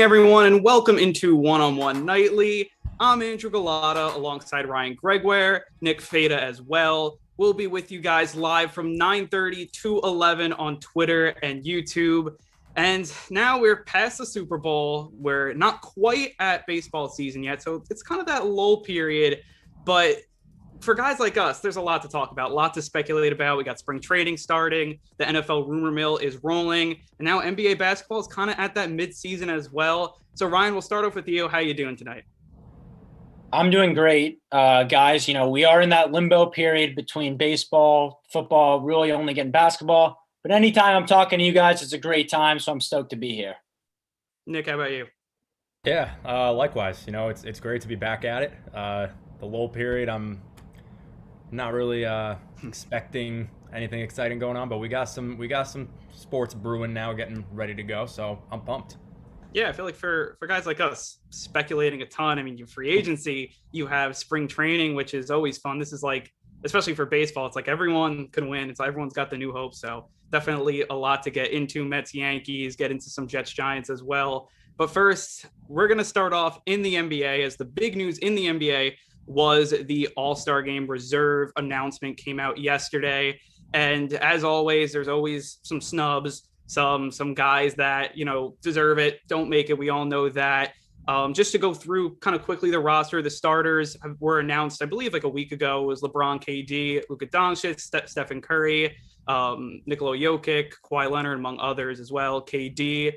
everyone, and welcome into One-on-One Nightly. I'm Andrew Galata alongside Ryan Gregoire, Nick Fada as well. We'll be with you guys live from 9:30 to 11 on Twitter and YouTube. And now we're past the Super Bowl. We're not quite at baseball season yet, so it's kind of that lull period. But for guys like us, there's a lot to talk about, a lot to speculate about. We got spring training starting. The NFL rumor mill is rolling. And now NBA basketball is kind of at that midseason as well. So, Ryan, we'll start off with you. How you doing tonight? I'm doing great, guys. We are in that limbo period between baseball, football, really only getting basketball. But anytime I'm talking to you guys, it's a great time, so I'm stoked to be here. Nick, how about you? Yeah, likewise. It's great to be back at it. The lull period, I'm not really expecting anything exciting going on, but we got some sports brewing now, getting ready to go. So I'm pumped. Yeah, I feel like for guys like us, speculating a ton. I mean, you free agency, you have spring training, which is always fun. This is like, especially for baseball, it's like everyone can win. It's like everyone's got the new hope. So definitely a lot to get into. Mets, Yankees, get into some Jets, Giants as well. But first, we're going to start off in the NBA, as the big news in the NBA was the All-Star Game reserve announcement came out yesterday. And as always, there's always some snubs, some guys that, deserve it, don't make it. We all know that. Just to go through kind of quickly the roster, the starters were announced, I believe, like a week ago. It was LeBron, KD, Luka Doncic, Stephen Curry, Nikola Jokic, Kawhi Leonard, among others as well, KD,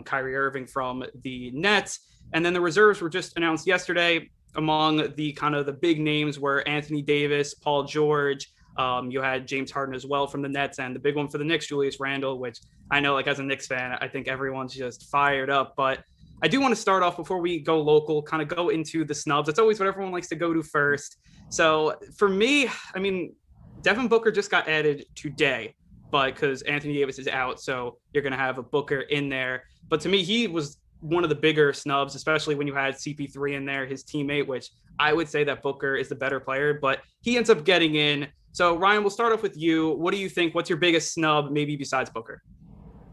Kyrie Irving from the Nets. And then the reserves were just announced yesterday. Among the kind of the big names were Anthony Davis, Paul George. You had James Harden as well from the Nets, and the big one for the Knicks, Julius Randle, which I know, like, as a Knicks fan, I think everyone's just fired up. But I do want to start off, before we go local, kind of go into the snubs. That's always what everyone likes to go to first. So for me, I mean, Devin Booker just got added today, but because Anthony Davis is out, so you're going to have a Booker in there. But to me, he was one of the bigger snubs, especially when you had CP3 in there, his teammate, which I would say that Booker is the better player, but he ends up getting in. So, Ryan, we'll start off with you. What do you think? What's your biggest snub, maybe besides Booker?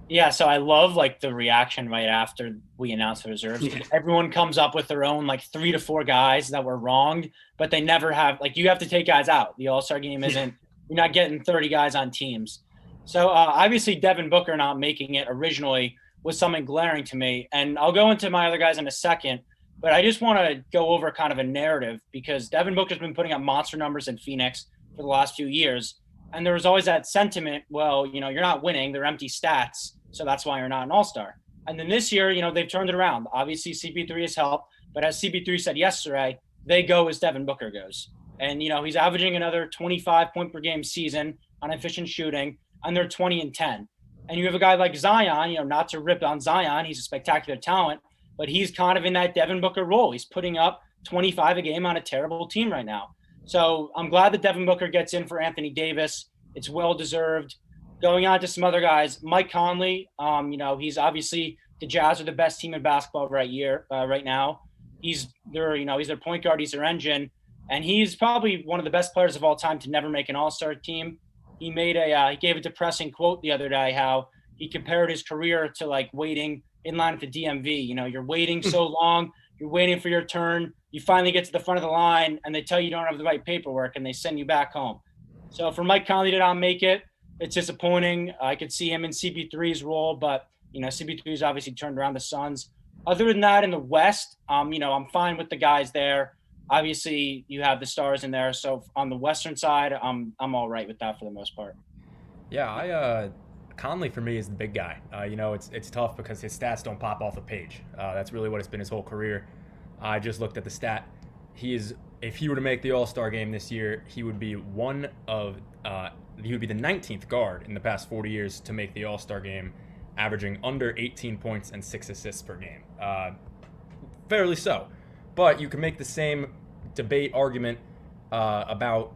Yeah, so I love the reaction right after we announced the reserves. Yeah. Everyone comes up with their own 3 to 4 guys that were wrong, but they never have, you have to take guys out. The All-Star game isn't, you're not getting 30 guys on teams. So obviously Devin Booker not making it originally was something glaring to me. And I'll go into my other guys in a second, but I just want to go over kind of a narrative, because Devin Booker's been putting up monster numbers in Phoenix for the last few years. And there was always that sentiment, well, you're not winning, they're empty stats, so that's why you're not an all-star. And then this year, they've turned it around. Obviously, CP3 has helped, but as CP3 said yesterday, they go as Devin Booker goes. And, he's averaging another 25-point-per-game season on efficient shooting, and they're 20-10. And you have a guy like Zion, not to rip on Zion, he's a spectacular talent, but he's kind of in that Devin Booker role. He's putting up 25 a game on a terrible team right now. So I'm glad that Devin Booker gets in for Anthony Davis. It's well-deserved. Going on to some other guys, Mike Conley, he's obviously, the Jazz are the best team in basketball right now. He's their point guard, he's their engine, and he's probably one of the best players of all time to never make an all-star team. He he gave a depressing quote the other day, how he compared his career to waiting in line at the DMV. You're waiting so long, you're waiting for your turn, you finally get to the front of the line, and they tell you don't have the right paperwork, and they send you back home. So for Mike Conley to not make it, it's disappointing. I could see him in CP3's role, but, CP3's obviously turned around the Suns. Other than that, in the West, I'm fine with the guys there. Obviously, you have the stars in there. So on the Western side, I'm all right with that for the most part. Yeah, Conley for me is the big guy. It's tough because his stats don't pop off the page. That's really what it's been his whole career. I just looked at the stat. If he were to make the All-Star game this year, he would be he would be the 19th guard in the past 40 years to make the All-Star game, averaging under 18 points and 6 assists per game. Fairly so. But you can make the same debate argument about,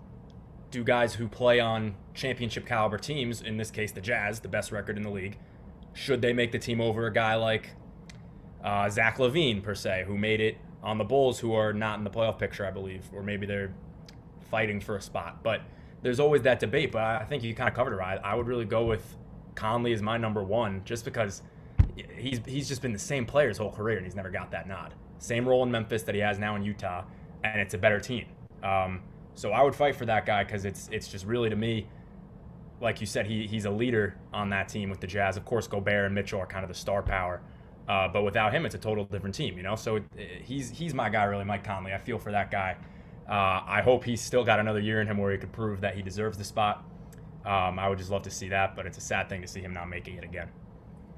do guys who play on championship caliber teams, in this case the Jazz, the best record in the league, should they make the team over a guy like Zach LaVine, per se, who made it on the Bulls, who are not in the playoff picture, I believe, or maybe they're fighting for a spot. But there's always that debate, but I think you kind of covered it right. I would really go with Conley as my number one, just because he's just been the same player his whole career, and he's never got that nod. Same role in Memphis that he has now in Utah, and it's a better team. So I would fight for that guy because it's just really, to me, like you said, he's a leader on that team with the Jazz. Of course, Gobert and Mitchell are kind of the star power, but without him, it's a total different team, you know. So he's my guy, really, Mike Conley. I feel for that guy. I hope he's still got another year in him where he could prove that he deserves the spot. I would just love to see that, but it's a sad thing to see him not making it again.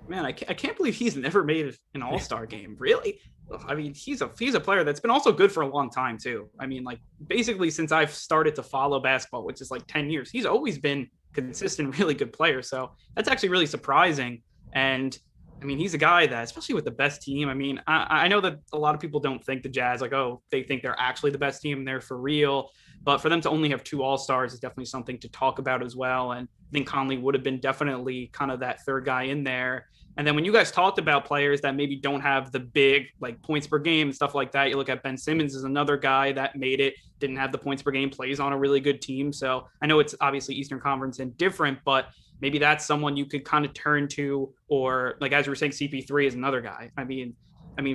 Man, I can't believe he's never made an All-Star game. Really? I mean, he's a player that's been also good for a long time too. I mean, like basically since I've started to follow basketball, which is like 10 years, he's always been consistent, really good player. So that's actually really surprising. And I mean, he's a guy that, especially with the best team, I mean, I know that a lot of people don't think the Jazz, like, oh, they think they're actually the best team, they're for real. But for them to only have 2 All-Stars is definitely something to talk about as well. And I think Conley would have been definitely kind of that third guy in there. And then when you guys talked about players that maybe don't have the big like points per game and stuff like that, you look at Ben Simmons as another guy that made it, didn't have the points per game, plays on a really good team. So I know it's obviously Eastern Conference and different, but maybe that's someone you could kind of turn to, or like, as you were saying, CP3 is another guy. I mean,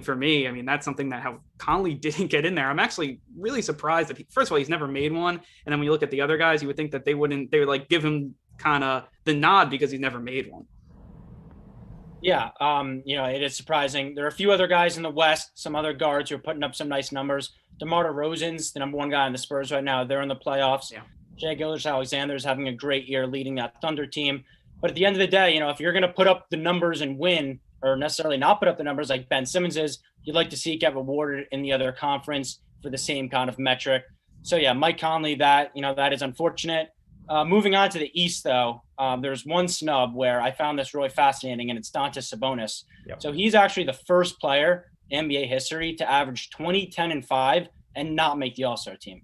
for me, I mean, that's something that how Conley didn't get in there. I'm actually really surprised that first of all, he's never made one. And then when you look at the other guys, you would think that they would like give him kind of the nod because he's never made one. Yeah, it is surprising. There are a few other guys in the West, some other guards who are putting up some nice numbers. DeMar DeRozan's the number 1 guy in the Spurs right now. They're in the playoffs. Yeah. Shai Gilgeous-Alexander is having a great year leading that Thunder team. But at the end of the day, if you're going to put up the numbers and win, or necessarily not put up the numbers like Ben Simmons is, you'd like to see it get rewarded in the other conference for the same kind of metric. So yeah, Mike Conley, that is unfortunate. Moving on to the East, though, there's one snub where I found this really fascinating, and it's Domantas Sabonis. Yep. So he's actually the first player in NBA history to average 20, 10, and 5 and not make the All-Star team.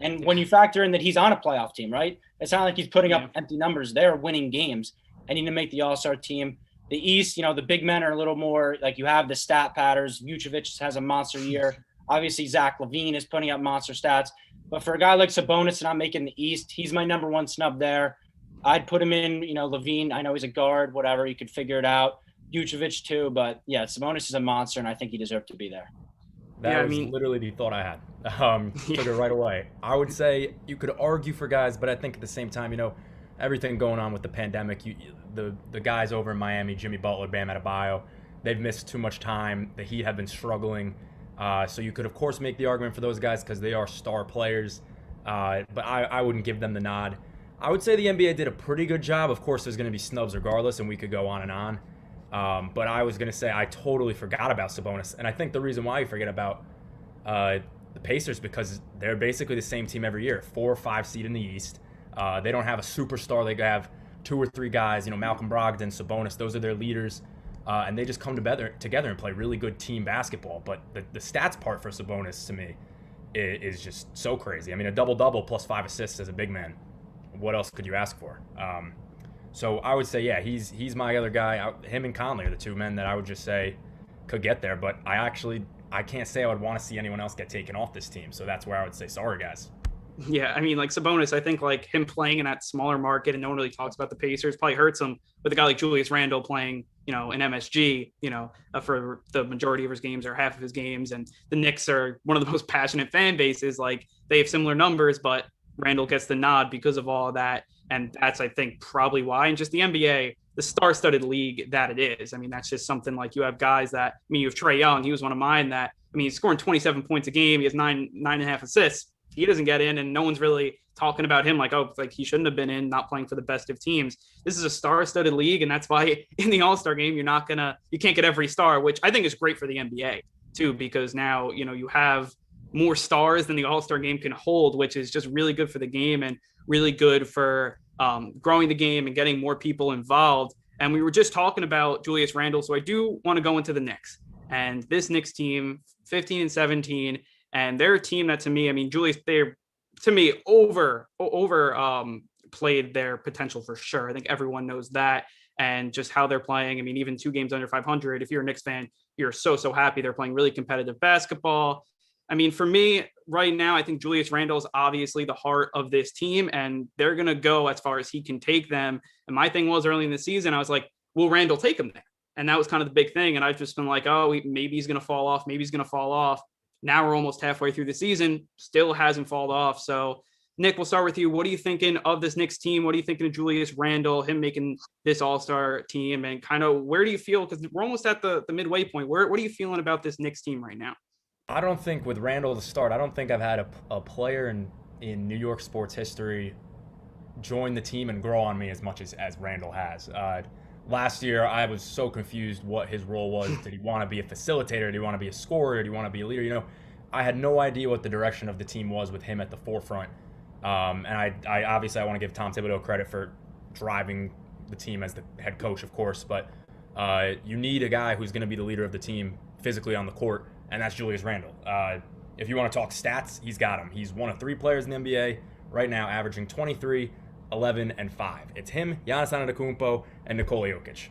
And when you factor in that he's on a playoff team, right? It's not like he's putting up empty numbers. They're winning games and he didn't make the All-Star team. The East, the big men are a little more like you have the stat patterns. Vucevic has a monster year. Obviously, Zach LaVine is putting up monster stats. But for a guy like Sabonis not making the East, he's my number 1 snub there. I'd put him in, LaVine. I know he's a guard, whatever. You could figure it out. Vucevic too. But, yeah, Sabonis is a monster, and I think he deserved to be there. That was literally the thought I had. Took it right away. I would say you could argue for guys, but I think at the same time, everything going on with the pandemic, the guys over in Miami, Jimmy Butler, Bam Adebayo, they've missed too much time. The Heat have been struggling. So you could, of course, make the argument for those guys because they are star players. But I wouldn't give them the nod. I would say the NBA did a pretty good job. Of course, there's going to be snubs regardless, and we could go on and on. But I was going to say I totally forgot about Sabonis. And I think the reason why you forget about the Pacers because they're basically the same team every year, 4 or 5 seed in the East. They don't have a superstar. They have 2 or 3 guys, Malcolm Brogdon, Sabonis. Those are their leaders. And they just come together and play really good team basketball. But the stats part for Sabonis, to me, is just so crazy. I mean, a double-double plus 5 assists as a big man. What else could you ask for? So I would say, yeah, he's my other guy. Him and Conley are the 2 men that I would just say could get there. But I can't say I would want to see anyone else get taken off this team. So that's where I would say, sorry, guys. Yeah, I mean, like Sabonis, I think like him playing in that smaller market and no one really talks about the Pacers probably hurts him with a guy like Julius Randle playing, in MSG, for the majority of his games or half of his games. And the Knicks are one of the most passionate fan bases. Like they have similar numbers, but Randle gets the nod because of all of that. And that's, I think, probably why. And just the NBA, the star-studded league that it is. I mean, that's just something like you have guys that, you have Trae Young. He was one of mine that, he's scoring 27 points a game. He has 9.5 assists. He doesn't get in, and no one's really talking about him like, oh, like he shouldn't have been in, not playing for the best of teams. This is a star-studded league, and that's why in the All-Star game, you can't get every star, which I think is great for the NBA too, because now, you have more stars than the All-Star game can hold, which is just really good for the game and really good for growing the game and getting more people involved. And we were just talking about Julius Randle, so I do want to go into the Knicks. And this Knicks team, 15 and 17, and they're a team that, to me, Julius, they're, to me, played their potential for sure. I think everyone knows that. And just how they're playing. Even 2 games under 500, if you're a Knicks fan, you're so happy. They're playing really competitive basketball. For me, right now, I think Julius Randle is obviously the heart of this team, and they're going to go as far as he can take them. And my thing was early in the season, I was like, will Randle take them there? And that was kind of the big thing. And I've just been like, oh, maybe he's going to fall off. Maybe he's going to fall off. Now we're almost halfway through the season, still hasn't fallen off. So, Nick, we'll start with you. What are you thinking of this Knicks team? What are you thinking of Julius Randle, him making this all-star team? And kind of where do you feel? Because we're almost at the midway point. What are you feeling about this Knicks team right now? I don't think with Randle to start, I don't think I've had a player in New York sports history join the team and grow on me as much as Randle has. Last year, I was so confused what his role was. Did he want to be a facilitator? Did he want to be a scorer? Did he want to be a leader? You know, I had no idea what the direction of the team was with him at the forefront. And I obviously I want to give Tom Thibodeau credit for driving the team as the head coach, of course. But you need a guy who's going to be the leader of the team physically on the court, and that's Julius Randle. If you want to talk stats, he's got him. He's one of 3 players in the NBA right now, averaging 23, 11, and 5. It's him, Giannis Antetokounmpo, and Nikola Jokic.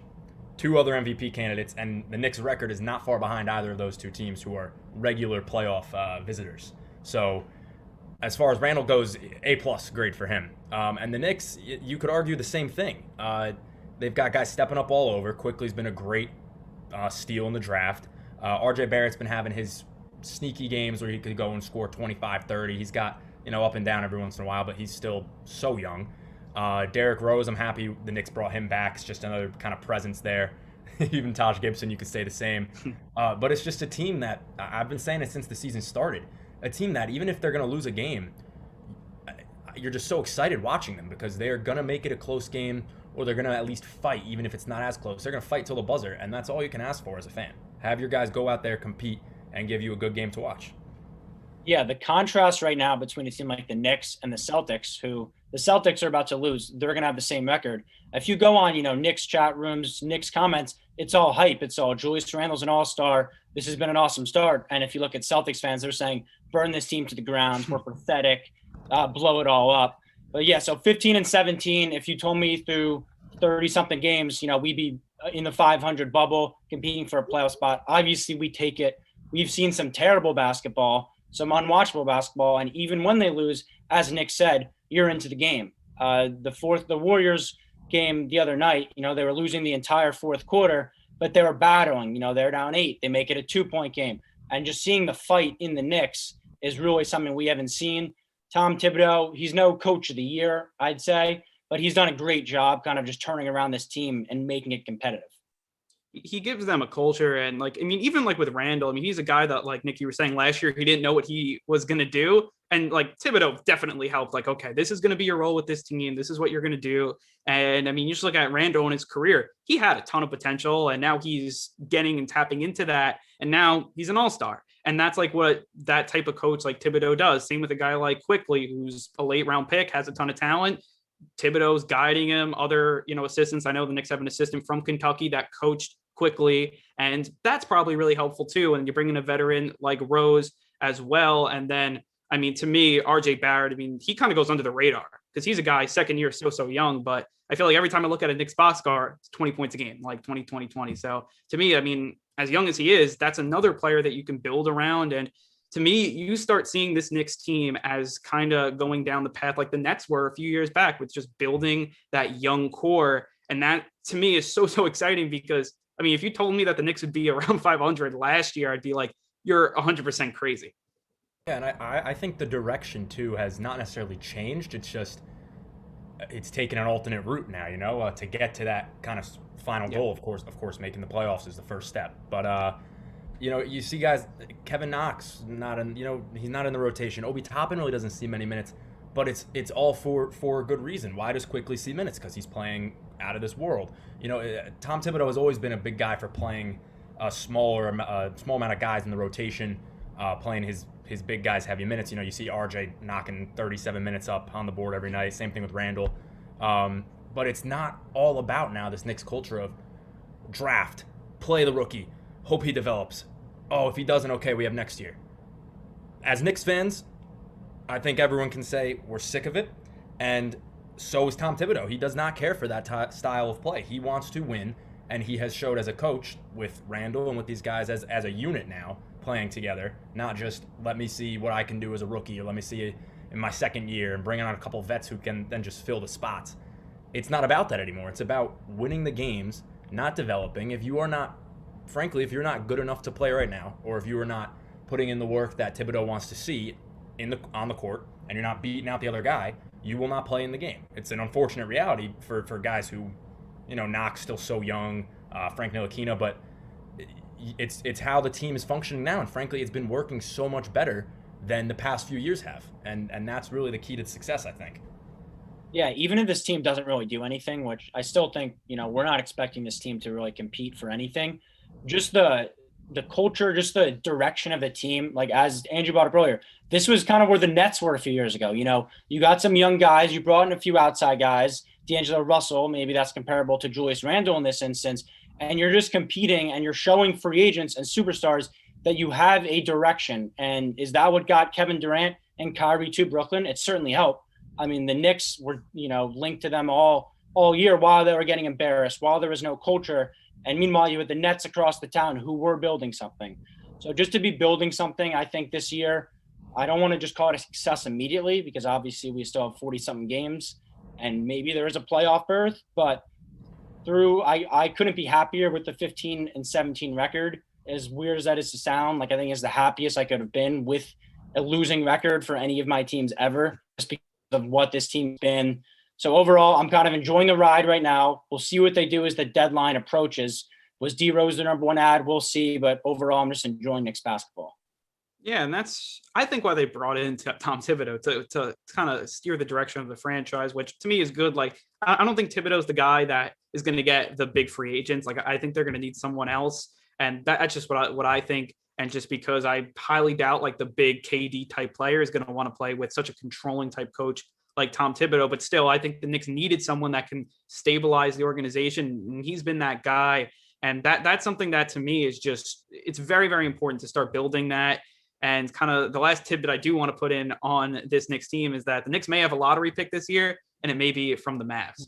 2 other MVP candidates, and the Knicks' record is not far behind either of those 2 teams who are regular playoff visitors. So as far as Randle goes, A+ grade for him. And the Knicks, you could argue the same thing. They've got guys stepping up all over. Quickly's been a great steal in the draft. RJ Barrett's been having his sneaky games where he could go and score 25, 30. He's got, up and down every once in a while, but he's still so young. Derrick Rose, I'm happy the Knicks brought him back. It's just another kind of presence there. Even Taj Gibson, you could say the same. But it's just a team that, I've been saying it since the season started, a team that even if they're going to lose a game, you're just so excited watching them because they're going to make it a close game, or they're going to at least fight, even if it's not as close. They're going to fight till the buzzer, and that's all you can ask for as a fan. Have your guys go out there, compete, and give you a good game to watch. Yeah, the contrast right now between a team like the Knicks and the Celtics, who the Celtics are about to lose, they're going to have the same record. If you go on, Knicks chat rooms, Knicks comments, it's all hype. It's all Julius Randle's an all-star. This has been an awesome start. And if you look at Celtics fans, they're saying, burn this team to the ground. We're pathetic. Blow it all up. But yeah, so 15 and 17, if you told me through 30-something games, we'd be in the 500 bubble competing for a playoff spot. Obviously, we take it. We've seen some terrible basketball, some unwatchable basketball, and even when they lose, as Nick said, you're into the game. The Warriors game the other night, they were losing the entire fourth quarter, but they were battling. They're down 8. They make it a 2-point game. And just seeing the fight in the Knicks is really something we haven't seen. Tom Thibodeau, he's no coach of the year, I'd say, but he's done a great job kind of just turning around this team and making it competitive. He gives them a culture, and even with Randle, he's a guy that, like Nick, you were saying last year, he didn't know what he was going to do. And Thibodeau definitely helped. Okay, this is going to be your role with this team. This is what you're going to do. And you just look at Randle in his career, he had a ton of potential, and now he's getting and tapping into that. And now he's an all-star. And that's what that type of coach like Thibodeau does. Same with a guy like Quickly, who's a late round pick, has a ton of talent. Thibodeau's guiding him, other, assistants. I know the Knicks have an assistant from Kentucky that coached Quickly, and that's probably really helpful too. And you bring in a veteran like Rose as well. And then, to me, RJ Barrett, he kind of goes under the radar because he's a guy, second year, so young, but I feel like every time I look at a Knicks box score, it's 20 points a game, 20. So to me, as young as he is, that's another player that you can build around. And to me, you start seeing this Knicks team as kind of going down the path like the Nets were a few years back with just building that young core. And that to me is so exciting because if you told me that the Knicks would be around 500 last year, I'd be like, you're 100% crazy. Yeah, and I think the direction too has not necessarily changed. It's just it's taken an alternate route now, to get to that kind of final goal. Of course, making the playoffs is the first step. But you see guys, Kevin Knox he's not in the rotation. Obi Toppin really doesn't see many minutes, but it's all for a good reason. Why does Quickly see minutes? Because he's playing out of this world. Tom Thibodeau has always been a big guy for playing a small amount of guys in the rotation, playing his big guys heavy minutes. You see RJ knocking 37 minutes up on the board every night. Same thing with Randle. But it's not all about now this Knicks culture of draft, play the rookie, hope he develops. Oh, if he doesn't, okay, we have next year. As Knicks fans, I think everyone can say we're sick of it, and so is Tom Thibodeau. He does not care for that style of play. He wants to win, and he has showed as a coach with Randle and with these guys as a unit now playing together, not just let me see what I can do as a rookie or let me see it in my second year and bringing on a couple of vets who can then just fill the spots. It's not about that anymore. It's about winning the games not developing, if you are not, frankly, if you're not good enough to play right now, or if you are not putting in the work that Thibodeau wants to see on the court, and you're not beating out the other guy, you will not play in the game. It's an unfortunate reality for guys who, Knox still so young, Frank Ntilikina, but it's how the team is functioning now, and frankly, it's been working so much better than the past few years have, and that's really the key to success, I think. Yeah, even if this team doesn't really do anything, which I still think, we're not expecting this team to really compete for anything. Just the culture, just the direction of the team, like as Andrew brought up earlier, this was kind of where the Nets were a few years ago. You got some young guys, you brought in a few outside guys, D'Angelo Russell, maybe that's comparable to Julius Randle in this instance, and you're just competing and you're showing free agents and superstars that you have a direction. And is that what got Kevin Durant and Kyrie to Brooklyn? It certainly helped. I mean, the Knicks were, linked to them all year while they were getting embarrassed, while there was no culture. And meanwhile, you had the Nets across the town who were building something. So just to be building something, I think this year, I don't want to just call it a success immediately because obviously we still have 40-something games and maybe there is a playoff berth. But I couldn't be happier with the 15-17 record. As weird as that is to sound, like I think it's the happiest I could have been with a losing record for any of my teams ever, just because of what this team's been. So overall, I'm kind of enjoying the ride right now. We'll see what they do as the deadline approaches. Was D Rose the number one ad? We'll see. But overall, I'm just enjoying Knicks basketball. Yeah, and that's, I think, why they brought in Tom Thibodeau to kind of steer the direction of the franchise, which to me is good. Like, I don't think Thibodeau's the guy that is going to get the big free agents. Like, I think they're going to need someone else. And that's just what I think. And just because I highly doubt like the big KD type player is going to want to play with such a controlling type coach like Tom Thibodeau, but still, I think the Knicks needed someone that can stabilize the organization, and he's been that guy. And that's something that to me is just, it's very, very important to start building that. And kind of the last tidbit I do want to put in on this Knicks team is that the Knicks may have a lottery pick this year, and it may be from the Mavs,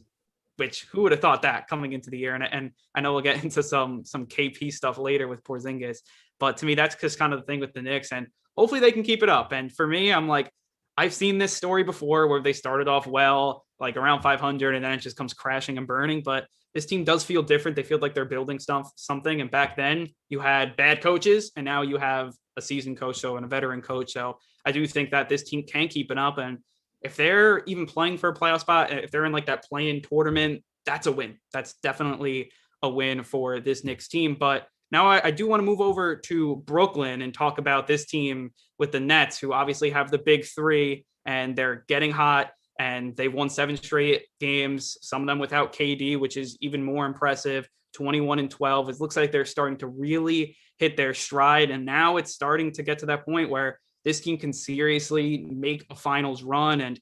which who would have thought that coming into the year? And I know we'll get into some KP stuff later with Porzingis, but to me, that's just kind of the thing with the Knicks, and hopefully they can keep it up. And for me, I'm like, I've seen this story before where they started off well, like around 500, and then it just comes crashing and burning. But this team does feel different. They feel like they're building something. And back then you had bad coaches, and now you have a seasoned coach and a veteran coach. So I do think that this team can keep it up. And if they're even playing for a playoff spot, if they're in like that play-in tournament, that's a win. That's definitely a win for this Knicks team. But now I do want to move over to Brooklyn and talk about this team with the Nets, who obviously have the big three and they're getting hot, and they've won 7 straight games, some of them without KD, which is even more impressive. 21-12. It looks like they're starting to really hit their stride. And now it's starting to get to that point where this team can seriously make a finals run. And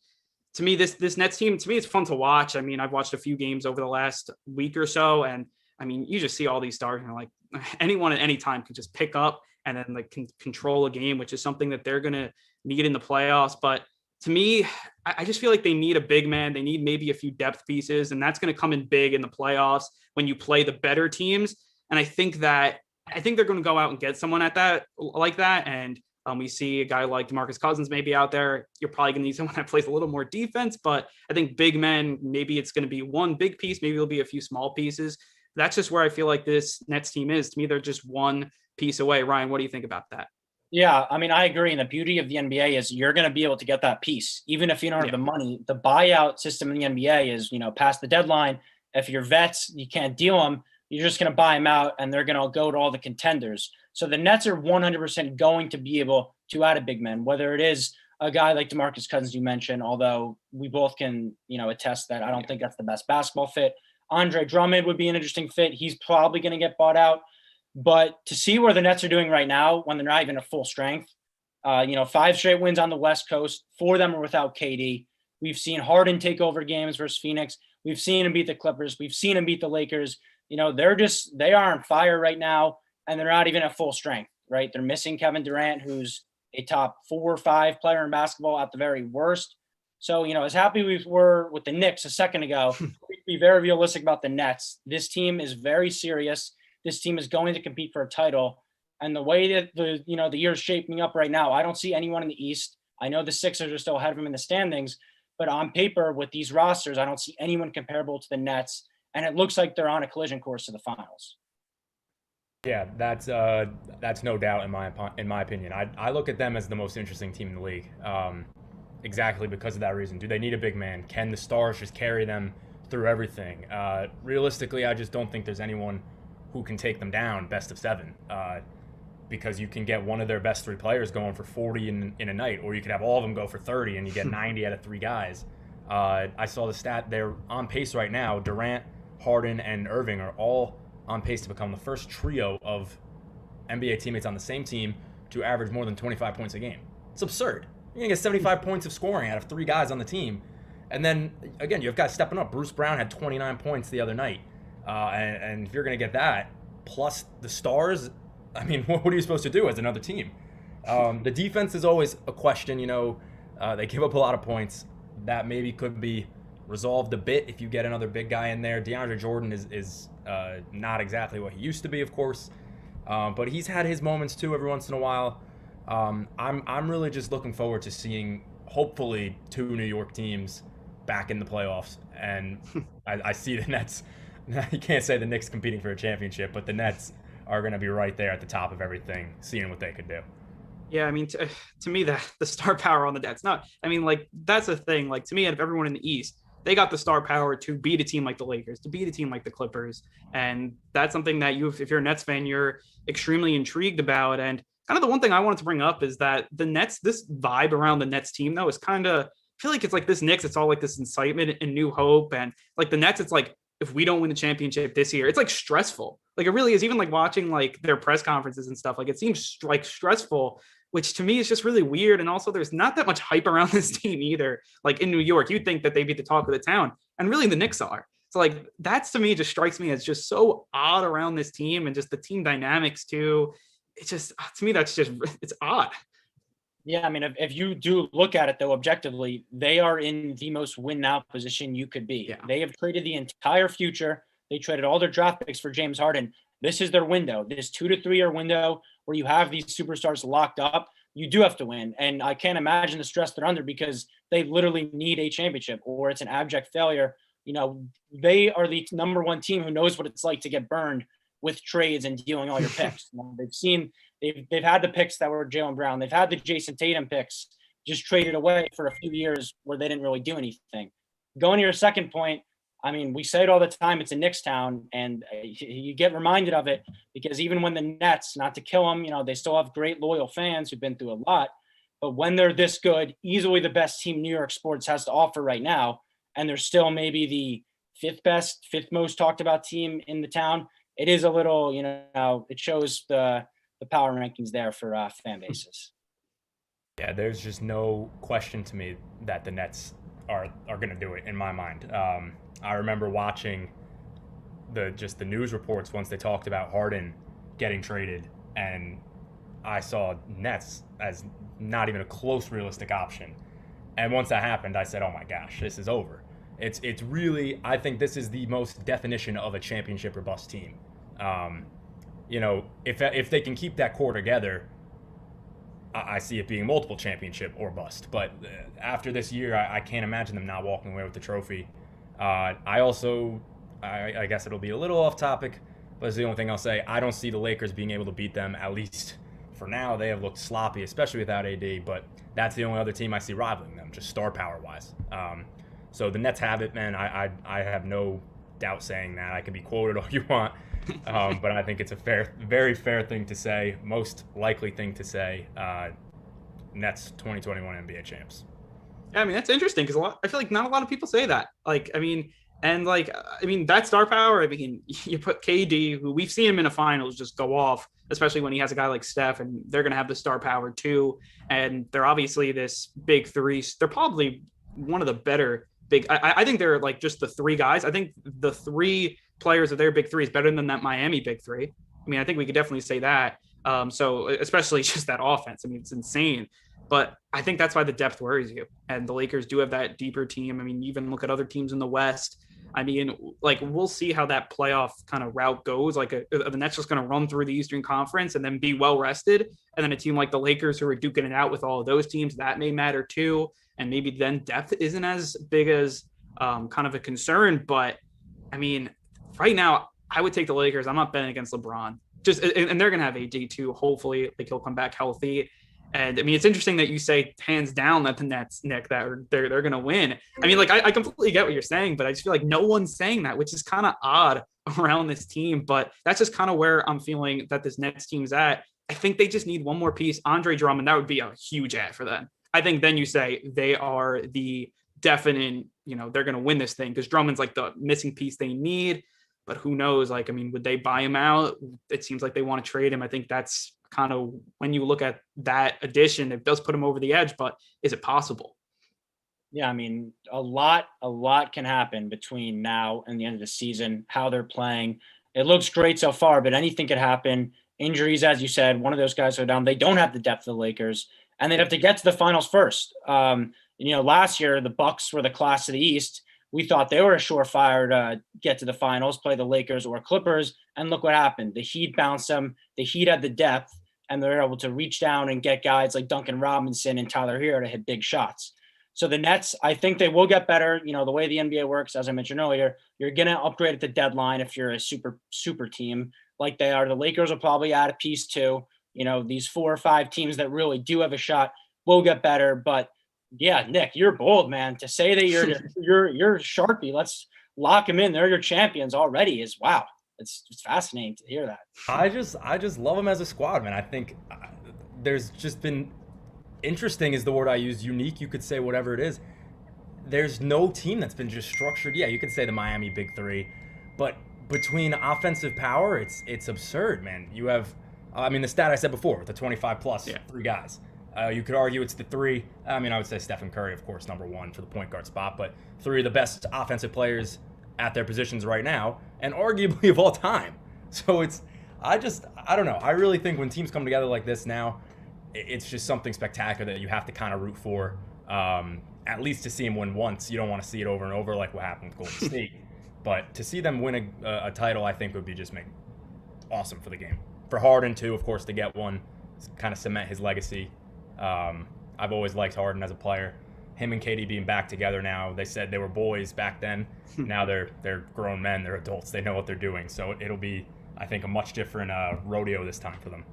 to me, this Nets team, to me, it's fun to watch. I mean, I've watched a few games over the last week or so, and I mean, you just see all these stars, and like anyone at any time can just pick up and then like can control a game, which is something that they're going to need in the playoffs. But to me, I just feel like they need a big man. They need maybe a few depth pieces, and that's going to come in big in the playoffs when you play the better teams. And I think they're going to go out and get someone like that. And we see a guy like DeMarcus Cousins maybe out there. You're probably going to need someone that plays a little more defense, but I think big men, maybe it's going to be one big piece. Maybe it'll be a few small pieces. That's just where I feel like this Nets team is. To me, they're just one piece away. Ryan, what do you think about that? Yeah, I mean, I agree. And the beauty of the NBA is you're going to be able to get that piece, even if you don't have the money. The buyout system in the NBA is, past the deadline. If you're vets, you can't deal them. You're just going to buy them out, and they're going to go to all the contenders. So the Nets are 100% going to be able to add a big man, whether it is a guy like DeMarcus Cousins you mentioned, although we both can, attest that I don't think that's the best basketball fit. Andre Drummond would be an interesting fit. He's probably going to get bought out. But to see where the Nets are doing right now when they're not even at full strength, 5 straight wins on the West Coast, 4 of them are without KD. We've seen Harden take over games versus Phoenix. We've seen him beat the Clippers. We've seen him beat the Lakers. They are on fire right now, and they're not even at full strength, right? They're missing Kevin Durant, who's a top 4 or 5 player in basketball at the very worst. So, as happy we were with the Knicks a second ago, we be very realistic about the Nets. This team is very serious. This team is going to compete for a title. And the way that the year is shaping up right now, I don't see anyone in the East. I know the Sixers are still ahead of them in the standings, but on paper with these rosters, I don't see anyone comparable to the Nets. and it looks like they're on a collision course to the finals. Yeah, that's no doubt in my opinion. I look at them as the most interesting team in the league, exactly because of that reason. Do they need a big man? Can the stars just carry them through everything? Realistically, I just don't think there's anyone who can take them down best of seven, because you can get one of their best three players going for 40 in a night, or you could have all of them go for 30 and you get 90 out of three guys. I saw the stat, they're on pace right now. Durant, Harden, and Irving are all on pace to become the first trio of NBA teammates on the same team to average more than 25 points a game. It's absurd. You're going to get 75 points of scoring out of three guys on the team. And then, again, you have guys stepping up. Bruce Brown had 29 points the other night. And if you're going to get that, plus the stars, I mean, what are you supposed to do as another team? The defense is always a question. They give up a lot of points. That maybe could be resolved a bit if you get another big guy in there. DeAndre Jordan is not exactly what he used to be, of course, but he's had his moments too every once in a while. I'm really just looking forward to seeing, hopefully, two New York teams back in the playoffs, and I see the Nets. You can't say the Knicks competing for a championship, but the Nets are going to be right there at the top of everything, seeing what they could do. Yeah, I mean, to me, the star power on the Nets, that's the thing. Like, to me, out of everyone in the East, they got the star power to beat a team like the Lakers, to beat a team like the Clippers. And that's something that if you're a Nets fan, you're extremely intrigued about. And kind of the one thing I wanted to bring up is that the Nets, this vibe around the Nets team, though, is kind of, I feel like it's like this Knicks, it's all like this incitement and new hope. And like the Nets, it's like, if we don't win the championship this year, it's like stressful. Like it really is. Even like watching like their press conferences and stuff, like it seems like stressful, which to me is just really weird. And also there's not that much hype around this team either. Like in New York, you'd think that they'd be the talk of the town, and really the Knicks are. So like that's, to me, just strikes me as just so odd around this team, and just the team dynamics too. It's just, to me, it's odd. Yeah, I mean, if you do look at it, though, objectively, they are in the most win-now position you could be. Yeah. They have traded the entire future. They traded all their draft picks for James Harden. This is their window, this 2 to 3 year window where you have these superstars locked up. You do have to win. And I can't imagine the stress they're under, because they literally need a championship, or it's an abject failure. They are the number one team who knows what it's like to get burned with trades and dealing all your picks. They've had the picks that were Jaylen Brown. They've had the Jason Tatum picks just traded away for a few years where they didn't really do anything. Going to your second point, I mean, we say it all the time, it's a Knicks town, and you get reminded of it because even when the Nets, not to kill them, they still have great loyal fans who've been through a lot, but when they're this good, easily the best team New York sports has to offer right now, and they're still maybe the fifth most talked about team in the town, it is a little, it shows the power rankings there for fan bases. Yeah, there's just no question to me that the Nets are going to do it in my mind. I remember watching the news reports once they talked about Harden getting traded, and I saw Nets as not even a close realistic option. And once that happened, I said, "Oh my gosh, this is over." It's really, I think this is the most definition of a championship or bust team. If they can keep that core together, I see it being multiple championship or bust. But after this year, I can't imagine them not walking away with the trophy. I guess it'll be a little off topic, but it's the only thing I'll say. I don't see the Lakers being able to beat them, at least for now. They have looked sloppy, especially without AD, but that's the only other team I see rivaling them, just star power-wise. So the Nets have it, man. I have no doubt saying that. I can be quoted all you want. But I think it's a very fair thing to say, most likely thing to say. Nets 2021 NBA champs. Yeah, I mean, that's interesting because I feel like not a lot of people say that. That star power. I mean, you put KD, who we've seen him in a finals just go off, especially when he has a guy like Steph, and they're going to have the star power too. And they're obviously this big three. They're probably one of the better big. I think they're like just the three guys. I think the three players of their big three is better than that Miami big three. I mean, I think we could definitely say that. So especially just that offense. I mean, it's insane. But I think that's why the depth worries you. And the Lakers do have that deeper team. I mean, even look at other teams in the West. I mean, like, we'll see how that playoff kind of route goes. Like, the Nets just going to run through the Eastern Conference and then be well rested. And then a team like the Lakers, who are duking it out with all of those teams, that may matter too. And maybe then depth isn't as big as kind of a concern. But I mean, right now, I would take the Lakers. I'm not betting against LeBron. And they're gonna have AD too. Hopefully, like he'll come back healthy. And I mean, it's interesting that you say hands down that the Nets, Nick, that they're gonna win. I mean, like I completely get what you're saying, but I just feel like no one's saying that, which is kind of odd around this team. But that's just kind of where I'm feeling that this Nets team's at. I think they just need one more piece. Andre Drummond, that would be a huge ad for them. I think then you say they are the definite, they're going to win this thing because Drummond's like the missing piece they need. But who knows? Like, I mean, would they buy him out? It seems like they want to trade him. I think that's kind of when you look at that addition, it does put him over the edge, but is it possible? Yeah, I mean, a lot can happen between now and the end of the season, how they're playing. It looks great so far, but anything could happen. Injuries, as you said, one of those guys go down. They don't have the depth of the Lakers, and they'd have to get to the finals first. Last year, the Bucks were the class of the East. We thought they were a surefire to get to the finals, play the Lakers or Clippers, and look what happened. The Heat bounced them. The Heat had the depth, and they were able to reach down and get guys like Duncan Robinson and Tyler Hero to hit big shots. So the Nets, I think they will get better. The way the NBA works, as I mentioned earlier, you're going to upgrade at the deadline if you're a super team like they are. The Lakers will probably add a piece too. These 4 or 5 teams that really do have a shot will get better. But yeah, Nick, you're bold, man. To say that you're Sharpie, let's lock them in. They're your champions already. Is wow. It's fascinating to hear that. I just love them as a squad, man. I think there's just been interesting is the word I use. Unique, you could say whatever it is. There's no team that's been just structured. Yeah, you could say the Miami Big Three, but between offensive power, it's absurd, man. You have, the stat I said before, the 25 plus 3 guys. You could argue it's the 3. I would say Stephen Curry, of course, number 1 for the point guard spot, but 3 of the best offensive players at their positions right now, and arguably of all time. So I don't know. I really think when teams come together like this now, it's just something spectacular that you have to kind of root for, at least to see them win once. You don't want to see it over and over like what happened with Golden State. But to see them win a title, I think would be just awesome for the game. For Harden, too, of course, to get one, kind of cement his legacy. I've always liked Harden as a player. Him and KD being back together now, they said they were boys back then. Now they're grown men, they're adults, they know what they're doing. So it'll be, I think, a much different rodeo this time for them.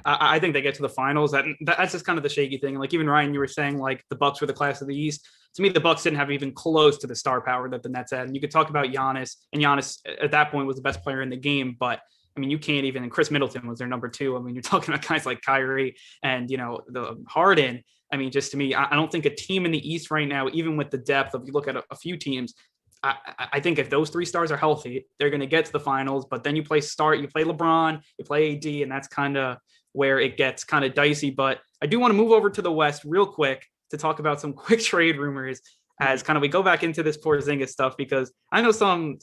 I think they get to the finals. That's just kind of the shaky thing. Like even Ryan, you were saying like the Bucks were the class of the East. To me, the Bucks didn't have even close to the star power that the Nets had. And you could talk about Giannis, and Giannis at that point was the best player in the game. But you can't even. And Chris Middleton was their number 2. You're talking about guys like Kyrie and the Harden. Just to me, I don't think a team in the East right now, even with the depth of you look at a few teams. I think if those 3 stars are healthy, they're going to get to the finals. But then you play LeBron, you play AD, and that's kind of where it gets kind of dicey. But I do want to move over to the West real quick to talk about some quick trade rumors as kind of we go back into this Porzingis stuff, because I know some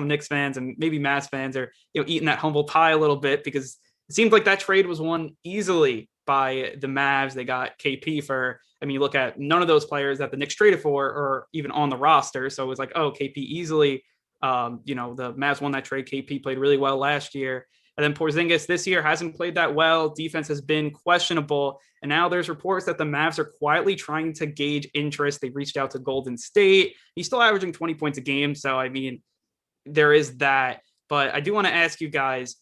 Knicks fans and maybe Mavs fans are eating that humble pie a little bit, because it seems like that trade was won easily by the Mavs. They got KP for, you look at none of those players that the Knicks traded for or even on the roster. So it was like, oh, KP easily. The Mavs won that trade. KP played really well last year. And then Porzingis this year hasn't played that well. Defense has been questionable. And now there's reports that the Mavs are quietly trying to gauge interest. They reached out to Golden State. He's still averaging 20 points a game. So, there is that. But I do want to ask you guys,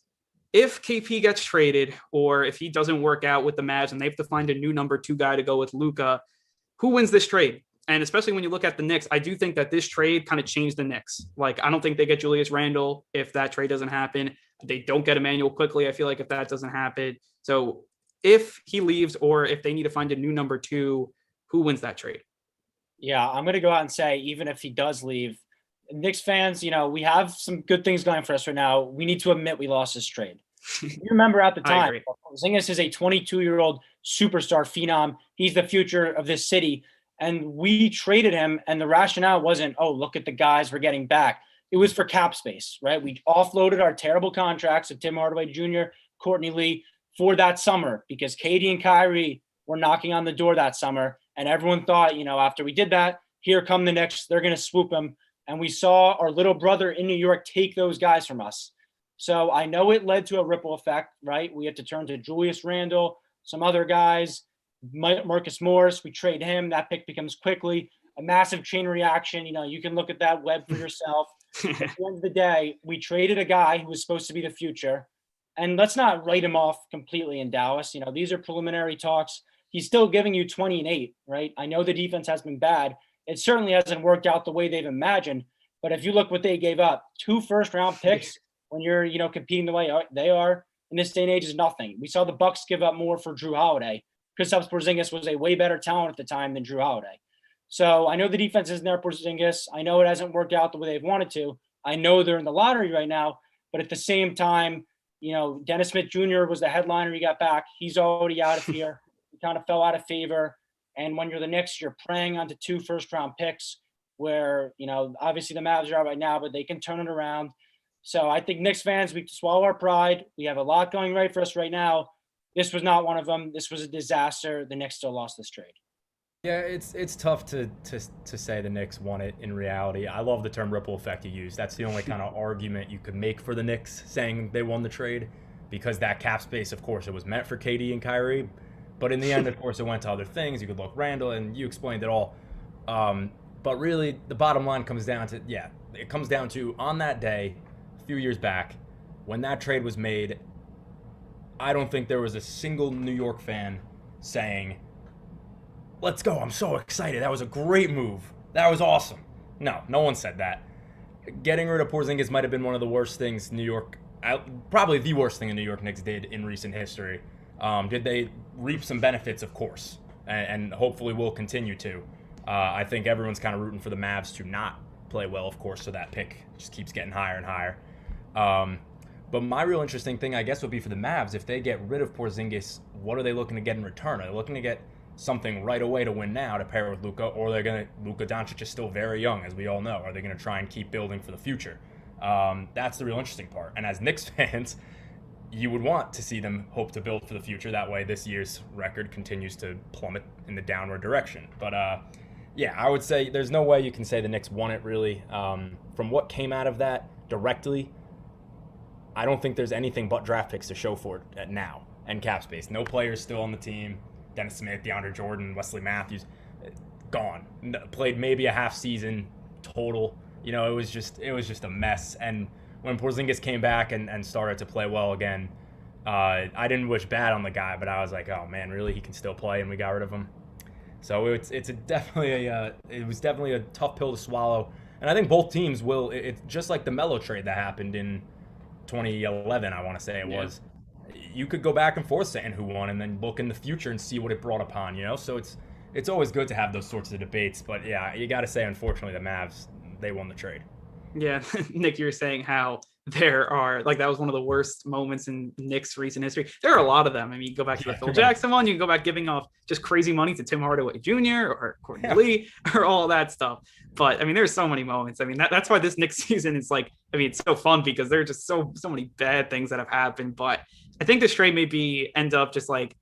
if KP gets traded or if he doesn't work out with the Mavs and they have to find a new number 2 guy to go with Luka, who wins this trade? And especially when you look at the Knicks, I do think that this trade kind of changed the Knicks. Like, I don't think they get Julius Randle if that trade doesn't happen. They don't get Emmanuel quickly, I feel like, if that doesn't happen. So if he leaves or if they need to find a new number 2, who wins that trade? Yeah, I'm going to go out and say, even if he does leave, Knicks fans, we have some good things going for us right now. We need to admit we lost this trade. You remember at the time, Porzingis is a 22-year-old superstar phenom. He's the future of this city. And we traded him, and the rationale wasn't, oh, look at the guys we're getting back. It was for cap space, right? We offloaded our terrible contracts of Tim Hardaway Jr., Courtney Lee for that summer because KD and Kyrie were knocking on the door that summer. And everyone thought, after we did that, here come the Knicks, they're going to swoop them. And we saw our little brother in New York take those guys from us. So I know it led to a ripple effect, right? We had to turn to Julius Randle, some other guys, Marcus Morris. We trade him. That pick becomes quickly a massive chain reaction. You can look at that web for yourself. At the end of the day, we traded a guy who was supposed to be the future. And let's not write him off completely in Dallas. These are preliminary talks. He's still giving you 20-8, right? I know the defense has been bad. It certainly hasn't worked out the way they've imagined. But if you look what they gave up, 2 first-round picks when you're, competing the way they are in this day and age is nothing. We saw the Bucks give up more for Drew Holiday. Kristaps Porzingis was a way better talent at the time than Drew Holiday. So I know the defense isn't there, Porzingis. I know it hasn't worked out the way they've wanted to. I know they're in the lottery right now. But at the same time, Dennis Smith Jr. was the headliner. He got back. He's already out of here. He kind of fell out of favor. And when you're the Knicks, you're preying onto 2 first-round picks where, obviously the Mavs are out right now, but they can turn it around. So I think Knicks fans, we have to swallow our pride. We have a lot going right for us right now. This was not one of them. This was a disaster. The Knicks still lost this trade. Yeah, it's tough to say the Knicks won it in reality. I love the term ripple effect you use. That's the only kind of argument you could make for the Knicks saying they won the trade, because that cap space, of course, it was meant for KD and Kyrie. But in the end, of course, it went to other things. You could look Randall, and you explained it all. But really, the bottom line comes down to on that day, a few years back, when that trade was made, I don't think there was a single New York fan saying, "Let's go, I'm so excited. That was a great move. That was awesome." No one said that. Getting rid of Porzingis might have been one of the worst things probably the worst thing the New York Knicks did in recent history. Did they reap some benefits? Of course, and hopefully will continue to. I think everyone's kind of rooting for the Mavs to not play well, of course, so that pick just keeps getting higher and higher. But my real interesting thing, I guess, would be for the Mavs, if they get rid of Porzingis, what are they looking to get in return? Are they looking to get something right away to win now to pair with Luka, or Luka Doncic is still very young, as we all know. Are they going to try and keep building for the future? That's the real interesting part. And as Knicks fans, you would want to see them hope to build for the future. That way this year's record continues to plummet in the downward direction. But yeah, I would say there's no way you can say the Knicks won it, really. From what came out of that directly, I don't think there's anything but draft picks to show for it now, and cap space. No players still on the team. Dennis Smith, DeAndre Jordan, Wesley Matthews, gone. Played maybe a half season total. It was just a mess. And when Porzingis came back and started to play well again, I didn't wish bad on the guy, but I was like, oh man, really, he can still play, and we got rid of him. So it was definitely a tough pill to swallow. And I think both teams will. It's just like the Melo trade that happened in 2011, I want to say it was. You could go back and forth saying who won, and then look in the future and see what it brought upon. So it's always good to have those sorts of debates. But yeah, you got to say, unfortunately, the Mavs, they won the trade. Yeah, Nick, you were saying how there are, that was one of the worst moments in Knicks' recent history. There are a lot of them. I mean, you go back to the Phil Jackson one, you can go back giving off just crazy money to Tim Hardaway Jr. or Courtney Lee or all that stuff. But I mean, there's so many moments. I mean, that's why this Knicks season is it's so fun, because there are just so many bad things that have happened. But I think this trade may end up just like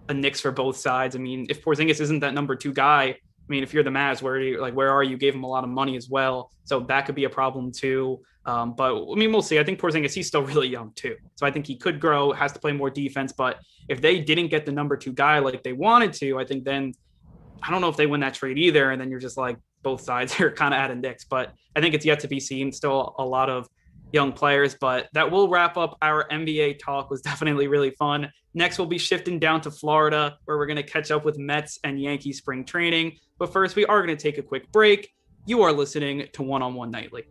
a Knicks for both sides. I mean, if Porzingis isn't that number 2 guy, I mean, if you're the Mavs, where are you? Gave him a lot of money as well, so that could be a problem too. But I mean, we'll see. I think Porzingis, he's still really young too, so I think he could grow, has to play more defense. But if they didn't get the number 2 guy like they wanted to, I think then I don't know if they win that trade either, and then you're just like both sides are kind of at a Knicks. But I think it's yet to be seen. Still a lot of young players, but that will wrap up our NBA talk. Was definitely really fun. Next, we'll be shifting down to Florida, where we're going to catch up with Mets and Yankees spring training. But first, we are going to take a quick break. You are listening to One on One Nightly.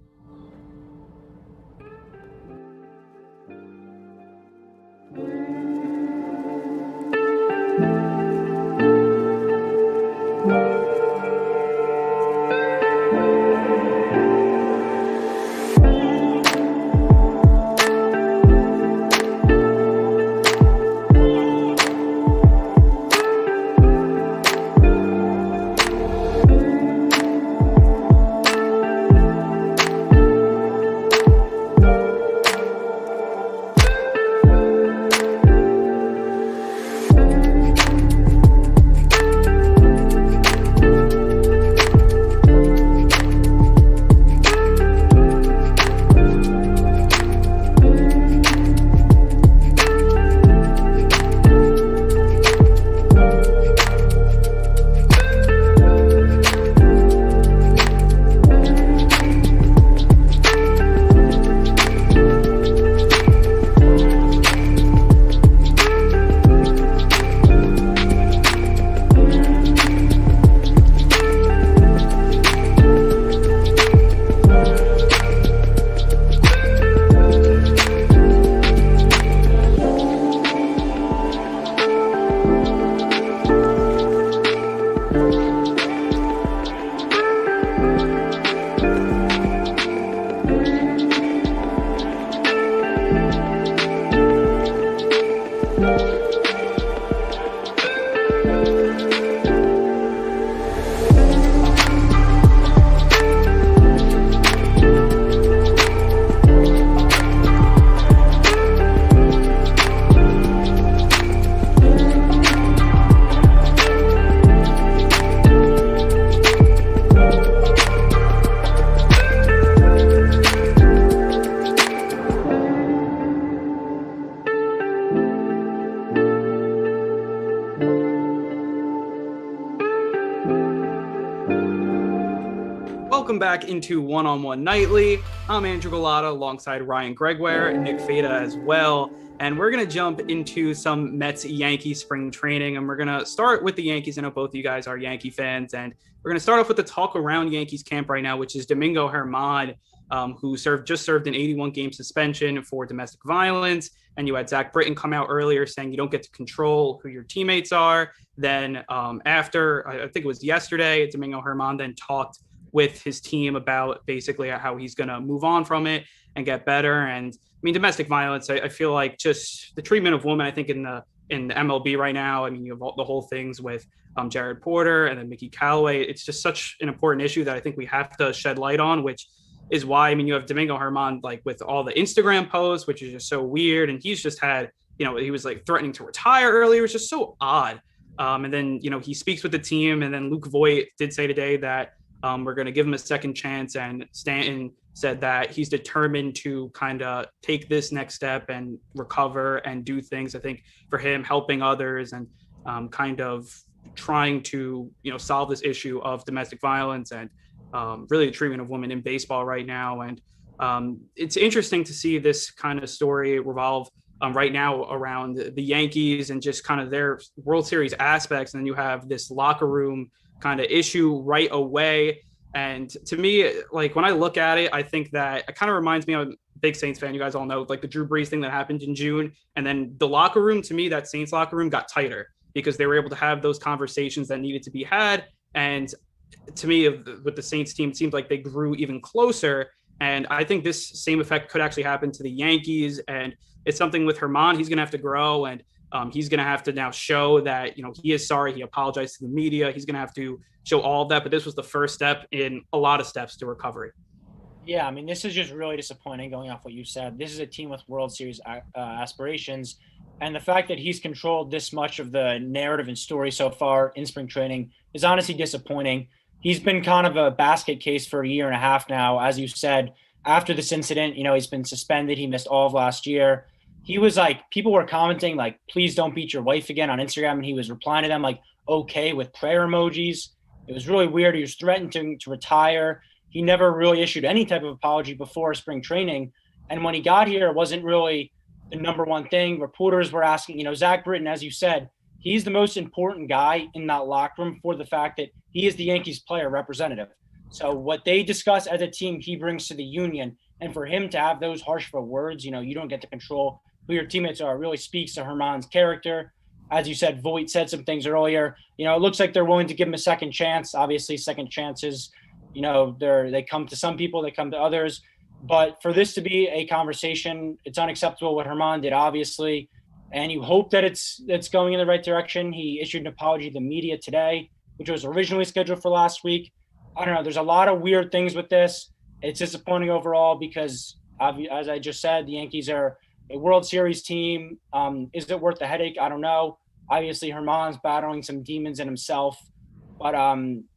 Welcome back into One-on-One Nightly. I'm Andrew Galata alongside Ryan Gregware and Nick Fada as well. And we're going to jump into some Mets-Yankees spring training. And we're going to start with the Yankees. I know both of you guys are Yankee fans. And we're going to start off with the talk around Yankees camp right now, which is Domingo Germán, who just served an 81-game suspension for domestic violence. And you had Zach Britton come out earlier saying you don't get to control who your teammates are. Then after, I think it was yesterday, Domingo Germán then talked with his team about basically how he's going to move on from it and get better. And I mean, domestic violence, I feel like just the treatment of women, I think in the MLB right now, I mean, you have the whole things with Jared Porter and then Mickey Callaway. It's just such an important issue that I think we have to shed light on, which is why, I mean, you have Domingo Germán, like with all the Instagram posts, which is just so weird. And he's just had, he was like threatening to retire earlier. It was just so odd. And then, he speaks with the team, and then Luke Voigt did say today that we're going to give him a second chance, and Stanton said that he's determined to kind of take this next step and recover and do things. I think for him, helping others and kind of trying to, solve this issue of domestic violence and really the treatment of women in baseball right now. And it's interesting to see this kind of story revolve right now around the Yankees and just kind of their World Series aspects. And then you have this locker room kind of issue right away. And to me, like when I look at it, I think that it kind of reminds me, I'm a big Saints fan. You guys all know, like the Drew Brees thing that happened in June. And then the locker room, to me, that Saints locker room got tighter because they were able to have those conversations that needed to be had. And to me, with the Saints team, it seemed like they grew even closer. And I think this same effect could actually happen to the Yankees. And it's something with Germán, he's going to have to grow. And he's going to have to now show that, he is sorry. He apologized to the media. He's going to have to show all of that. But this was the first step in a lot of steps to recovery. Yeah, I mean, this is just really disappointing going off what you said. This is a team with World Series aspirations. And the fact that he's controlled this much of the narrative and story so far in spring training is honestly disappointing. He's been kind of a basket case for a year and a half now. As you said, after this incident, he's been suspended. He missed all of last year. He was like, people were commenting like, please don't beat your wife again on Instagram. And he was replying to them like, okay, with prayer emojis. It was really weird. He was threatening to retire. He never really issued any type of apology before spring training. And when he got here, it wasn't really the number one thing. Reporters were asking, Zach Britton, as you said, he's the most important guy in that locker room for the fact that he is the Yankees player representative. So what they discuss as a team, he brings to the union. And for him to have those harsh words, you don't get to control who your teammates are, really speaks to Germán's character. As you said, Voigt said some things earlier. It looks like they're willing to give him a second chance. Obviously, second chances, they come to some people, they come to others. But for this to be a conversation, it's unacceptable what Germán did, obviously. And you hope that it's going in the right direction. He issued an apology to the media today, which was originally scheduled for last week. I don't know. There's a lot of weird things with this. It's disappointing overall because, as I just said, the Yankees are a World Series team. Is it worth the headache? I don't know. Obviously, Germán's battling some demons in himself. But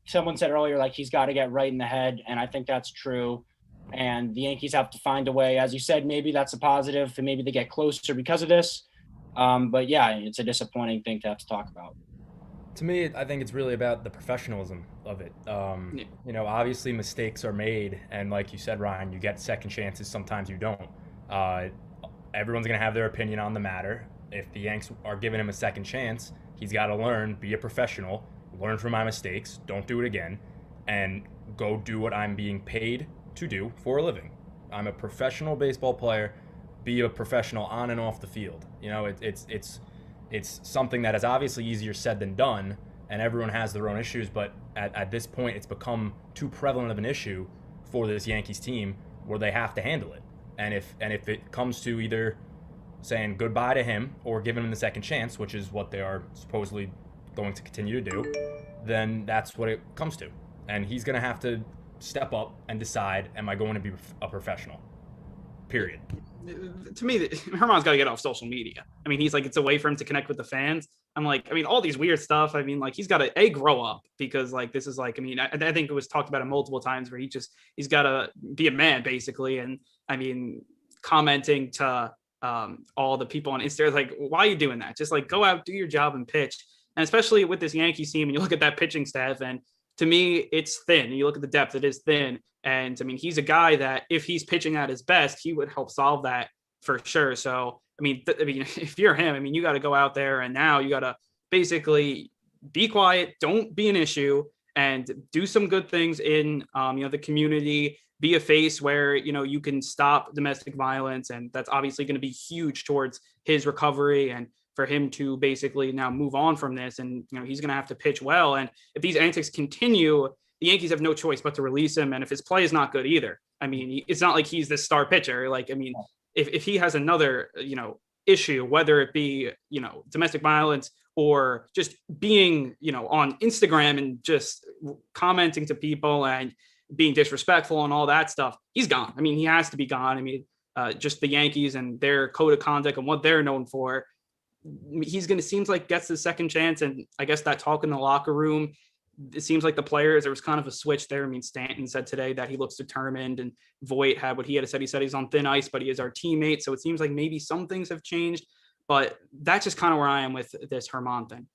someone said earlier, like, he's got to get right in the head, and I think that's true. And the Yankees have to find a way. As you said, maybe that's a positive, and maybe they get closer because of this. But, yeah, it's a disappointing thing to have to talk about. To me, I think it's really about the professionalism of it. Obviously mistakes are made. And like you said, Ryan, you get second chances. Sometimes you don't. Everyone's going to have their opinion on the matter. If the Yanks are giving him a second chance, he's got to learn, be a professional, learn from my mistakes, don't do it again, and go do what I'm being paid to do for a living. I'm a professional baseball player. Be a professional on and off the field. It's something that is obviously easier said than done, and everyone has their own issues, but at this point it's become too prevalent of an issue for this Yankees team where they have to handle it. And if it comes to either saying goodbye to him or giving him the second chance, which is what they are supposedly going to continue to do, then that's what it comes to. And he's going to have to step up and decide, am I going to be a professional? Period. To me, Germán's got to get off social media. I mean, he's like, it's a way for him to connect with the fans. I'm like, I mean, all these weird stuff. I mean, like, he's got to grow up because like, this is like, I mean, I think it was talked about it multiple times where he's got to be a man basically. And I mean, commenting to all the people on Instagram, like, why are you doing that? Just like go out, do your job and pitch. And especially with this Yankees team, and you look at that pitching staff and to me, it's thin. You look at the depth, it is thin. And I mean, he's a guy that if he's pitching at his best, he would help solve that for sure. So, I mean, if you're him, I mean, you got to go out there and now you got to basically be quiet, don't be an issue, and do some good things in, the community, be a face where, you can stop domestic violence. And that's obviously going to be huge towards his recovery and for him to basically now move on from this. And, he's going to have to pitch well. And if these antics continue, the Yankees have no choice but to release him. And if his play is not good either, I mean, it's not like he's this star pitcher. Like, I mean, if he has another, issue, whether it be, domestic violence or just being, on Instagram and just commenting to people and being disrespectful and all that stuff, he's gone. I mean, he has to be gone. I mean, just the Yankees and their code of conduct and what they're known for, he's going to seems like gets the second chance. And I guess that talk in the locker room, it seems like the players, there was kind of a switch there. I mean, Stanton said today that he looks determined, and Voit had what he had said. He said he's on thin ice, but he is our teammate. So it seems like maybe some things have changed, but that's just kind of where I am with this Herman thing.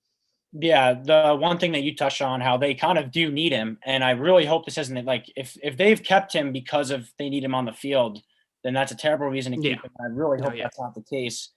Yeah, the one thing that you touched on, how they kind of do need him, and I really hope this isn't like if they've kept him because of they need him on the field, then that's a terrible reason to keep him. I really hope that's not the case.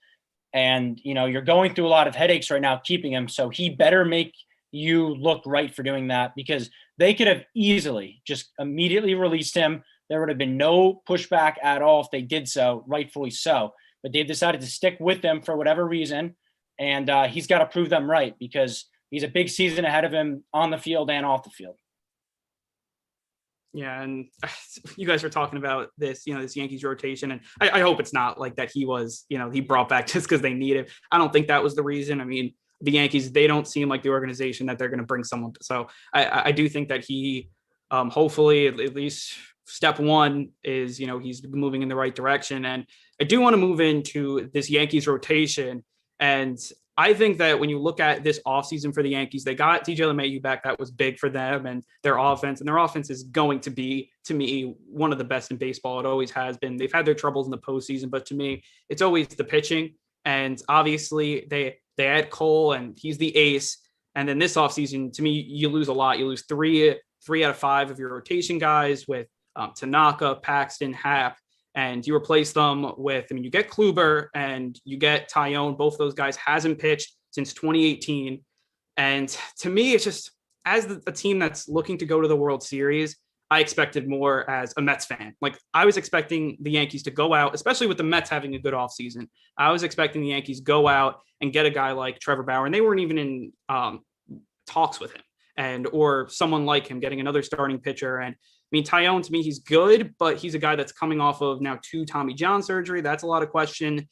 And you're going through a lot of headaches right now keeping him, so he better make you look right for doing that, because they could have easily just immediately released him. There would have been no pushback at all if they did so, rightfully so. But they've decided to stick with him for whatever reason. And he's got to prove them right, because he's a big season ahead of him on the field and off the field. Yeah, and you guys were talking about this, this Yankees rotation, and I hope it's not like that he was, he brought back just because they need him. I don't think that was the reason. I mean, the Yankees, they don't seem like the organization that they're going to bring someone to. So I do think that he, hopefully, at least step one is, he's moving in the right direction. And I do want to move into this Yankees rotation. And I think that when you look at this offseason for the Yankees, they got DJ LeMahieu back. That was big for them and their offense. And their offense is going to be, to me, one of the best in baseball. It always has been. They've had their troubles in the postseason, but to me, it's always the pitching. And obviously, they add Cole, and he's the ace. And then this offseason, to me, you lose a lot. You lose three out of 5 of your rotation guys with Tanaka, Paxton, Happ. And you replace them with, you get Kluber and you get Tyone. Both of those guys hasn't pitched since 2018. And to me, it's just, as a team that's looking to go to the World Series, I expected more as a Mets fan. Like, I was expecting the Yankees to go out, especially with the Mets having a good offseason. I was expecting the Yankees go out and get a guy like Trevor Bauer, and they weren't even in talks with him, or someone like him getting another starting pitcher. And Tyone, to me, he's good, but he's a guy that's coming off of now 2 Tommy John surgery. That's a lot of question.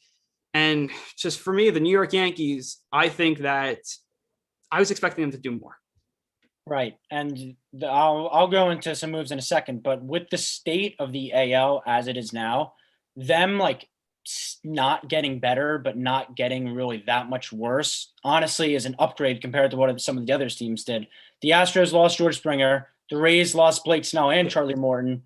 And just for me, the New York Yankees, I think that I was expecting them to do more. Right. And I'll go into some moves in a second, but with the state of the AL as it is now, them not getting better, but not getting really that much worse, honestly, is an upgrade compared to what some of the other teams did. The Astros lost George Springer. The Rays lost Blake Snell and Charlie Morton.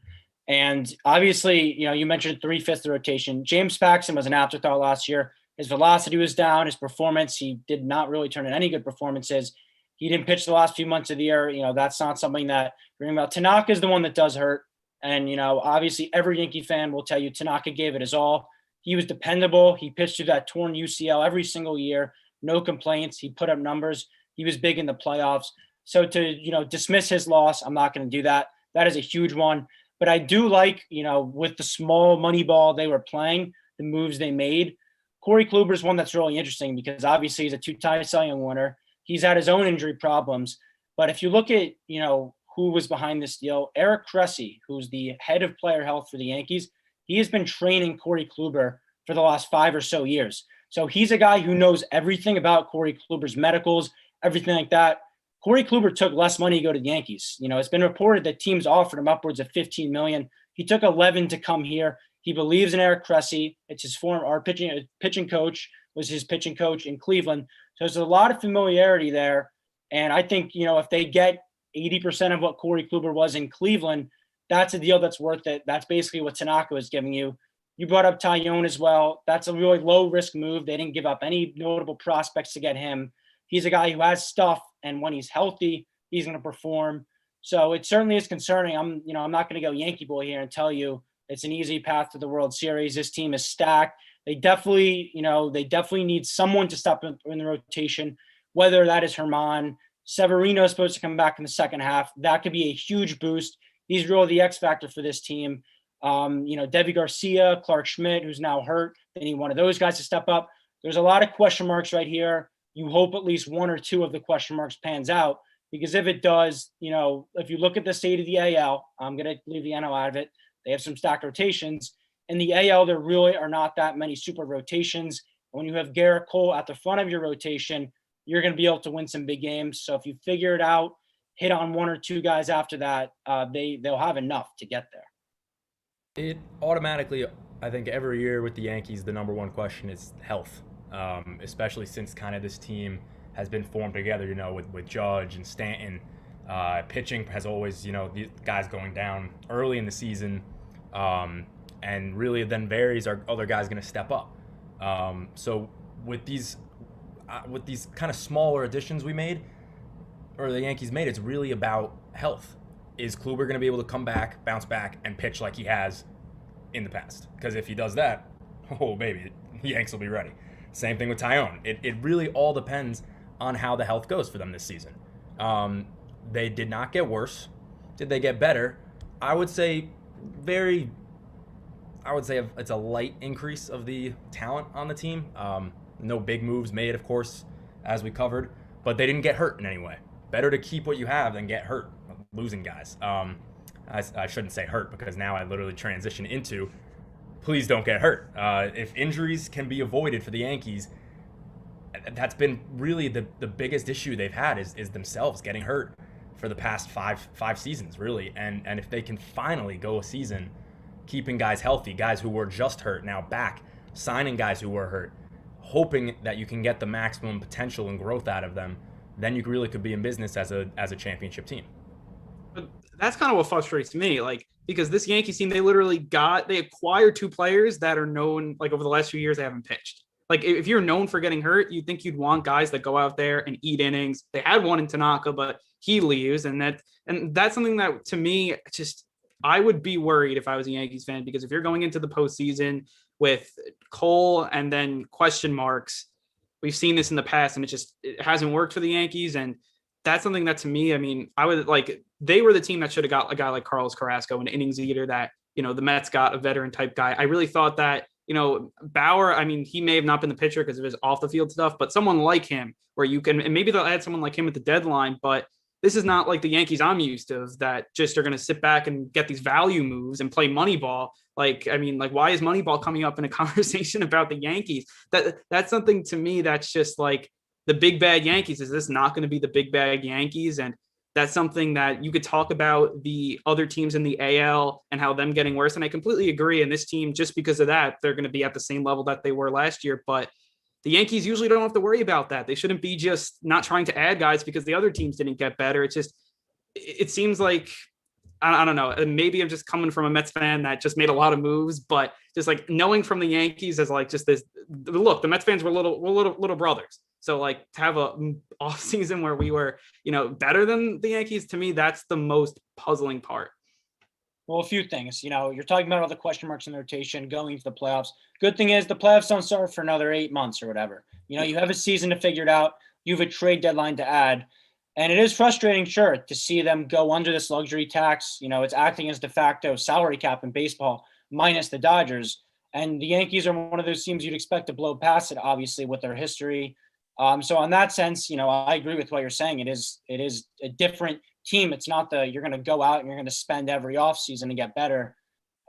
And obviously, you mentioned 3/5 of the rotation. James Paxton was an afterthought last year. His velocity was down. His performance, he did not really turn in any good performances. He didn't pitch the last few months of the year. That's not something that we're talking about. Tanaka is the one that does hurt. And, obviously every Yankee fan will tell you Tanaka gave it his all. He was dependable. He pitched through that torn UCL every single year. No complaints. He put up numbers. He was big in the playoffs. So to, dismiss his loss, I'm not going to do that. That is a huge one. But I do like, with the small money ball they were playing, the moves they made. Corey Kluber is one that's really interesting because obviously he's a 2-time Cy Young winner. He's had his own injury problems. But if you look at, who was behind this deal, Eric Cressey, who's the head of player health for the Yankees, he has been training Corey Kluber for the last 5 or so years. So he's a guy who knows everything about Corey Kluber's medicals, everything like that. Corey Kluber took less money to go to the Yankees. It's been reported that teams offered him upwards of $15 million. He took 11 to come here. He believes in Eric Cressey. It's his pitching coach, was his pitching coach in Cleveland. So there's a lot of familiarity there. And I think, if they get 80% of what Corey Kluber was in Cleveland, that's a deal that's worth it. That's basically what Tanaka was giving you. You brought up Tyone as well. That's a really low-risk move. They didn't give up any notable prospects to get him. He's a guy who has stuff, and when he's healthy, he's going to perform. So it certainly is concerning. I'm not going to go Yankee boy here and tell you it's an easy path to the World Series. This team is stacked. They definitely need someone to step in the rotation, whether that is Herman. Severino is supposed to come back in the second half. That could be a huge boost. He's really the X factor for this team. Devi Garcia, Clark Schmidt, who's now hurt. They need one of those guys to step up. There's a lot of question marks right here. You hope at least one or two of the question marks pans out, because if it does, if you look at the state of the AL, I'm going to leave the NL out of it. They have some stacked rotations. In the AL, there really are not that many super rotations. When you have Garrett Cole at the front of your rotation, you're going to be able to win some big games. So if you figure it out, hit on one or two guys after that, they'll have enough to get there. It automatically, I think every year with the Yankees, the number one question is health, especially since kind of this team has been formed together, with Judge and Stanton. Pitching has always, the guys going down early in the season, and really then varies are other guys going to step up. So with these kind of smaller additions we made, or the Yankees made, it's really about health. Is Kluber going to be able to come back, bounce back, and pitch like he has in the past? Because if he does that, oh baby, the Yanks will be ready. Same thing with Tyone. It really all depends on how the health goes for them this season. They did not get worse. Did they get better? I would say it's a light increase of the talent on the team. No big moves made, of course, as we covered, but they didn't get hurt in any way. Better to keep what you have than get hurt, losing guys. I shouldn't say hurt, because now I literally transition into please don't get hurt. If injuries can be avoided for the Yankees, that's been really the biggest issue they've had is themselves getting hurt for the past five seasons, really. And if they can finally go a season keeping guys healthy, guys who were just hurt now back, signing guys who were hurt, hoping that you can get the maximum potential and growth out of them, then you really could be in business as a championship team. But that's kind of what frustrates me, because this Yankees team, they acquired two players that are known, over the last few years, they haven't pitched. If you're known for getting hurt, you'd think you'd want guys that go out there and eat innings. They had one in Tanaka, but he leaves, and that's something that, to me, I would be worried if I was a Yankees fan, because if you're going into the postseason with Cole and then question marks, we've seen this in the past, and it hasn't worked for the Yankees. And that's something that, to me, I would they were the team that should have got a guy like Carlos Carrasco, an innings eater that, the Mets got, a veteran type guy. I really thought that, Bauer, he may have not been the pitcher because of his off the field stuff, but someone like him where you can, and maybe they'll add someone like him at the deadline, but this is not like the Yankees I'm used to, that just are going to sit back and get these value moves and play Moneyball. Why is Moneyball coming up in a conversation about the Yankees? That's something to me that's just the big bad Yankees. Is this not going to be the big bad Yankees? And that's something that you could talk about the other teams in the AL and how them getting worse. And I completely agree. And this team, just because of that, they're going to be at the same level that they were last year. But the Yankees usually don't have to worry about that. They shouldn't be just not trying to add guys because the other teams didn't get better. It seems like, I don't know, maybe I'm just coming from a Mets fan that just made a lot of moves, but just knowing from the Yankees as just this, look, the Mets fans were little brothers. So to have a off season where we were, better than the Yankees, to me, that's the most puzzling part. Well, a few things. You're talking about all the question marks in the rotation going into the playoffs. Good thing is the playoffs don't start for another 8 months or whatever. You have a season to figure it out. You have a trade deadline to add. And it is frustrating, sure, to see them go under this luxury tax. It's acting as de facto salary cap in baseball, minus the Dodgers. And the Yankees are one of those teams you'd expect to blow past it, obviously, with their history. So on that sense, I agree with what you're saying. It is a different team. It's not you're going to go out and you're going to spend every offseason to get better.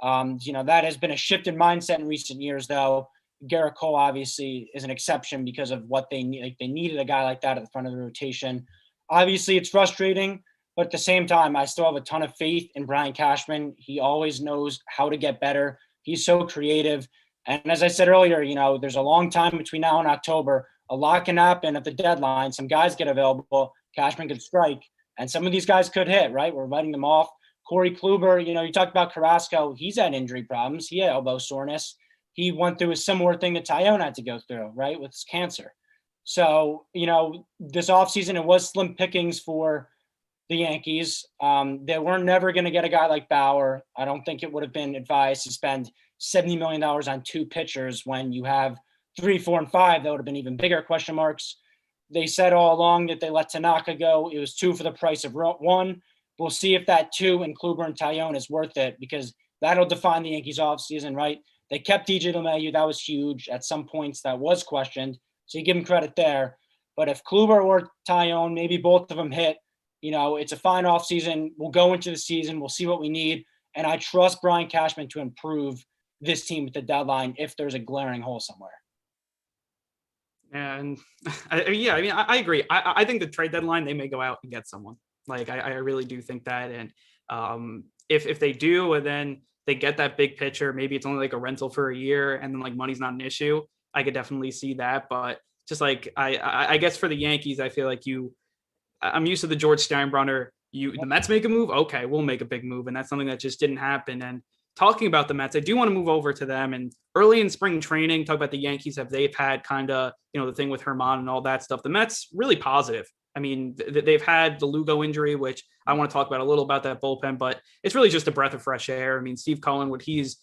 That has been a shift in mindset in recent years, though. Garrett Cole obviously is an exception because of what they need. They needed a guy like that at the front of the rotation. Obviously, it's frustrating, but at the same time, I still have a ton of faith in Brian Cashman. He always knows how to get better. He's so creative. And as I said earlier, there's a long time between now and October. A lot can happen at the deadline. Some guys get available. Cashman could strike. And some of these guys could hit, right? We're writing them off. Corey Kluber, you talked about Carrasco. He's had injury problems. He had elbow soreness. He went through a similar thing that Tyone had to go through, right, with his cancer. So, this offseason, it was slim pickings for the Yankees. They were never going to get a guy like Bauer. I don't think it would have been advised to spend $70 million on 2 pitchers when you have 3, 4, and 5. That would have been even bigger question marks. They said all along that they let Tanaka go. It was 2 for the price of 1. We'll see if that 2 and Kluber and Tyone is worth it, because that'll define the Yankees offseason, right? They kept DJ LeMahieu. That was huge. At some points, that was questioned. So you give him credit there. But if Kluber or Tyone, maybe both of them hit, it's a fine offseason. We'll go into the season. We'll see what we need. And I trust Brian Cashman to improve this team at the deadline if there's a glaring hole somewhere. And I agree. I think the trade deadline, they may go out and get someone. Like, I really do think that. And if they do, and then they get that big pitcher, maybe it's only like a rental for a year, and then like money's not an issue, I could definitely see that. But just like, I guess for the Yankees, I feel like I'm used to the George Steinbrenner, the Mets make a move. Okay, we'll make a big move. And that's something that just didn't happen. And talking about the Mets, I do want to move over to them. And early in spring training, talk about the Yankees, they've had kind of, the thing with Herman and all that stuff. The Mets really positive. I mean, they've had the Lugo injury, which I want to talk about a little about that bullpen, but it's really just a breath of fresh air. I mean, Steve Cohen, what he's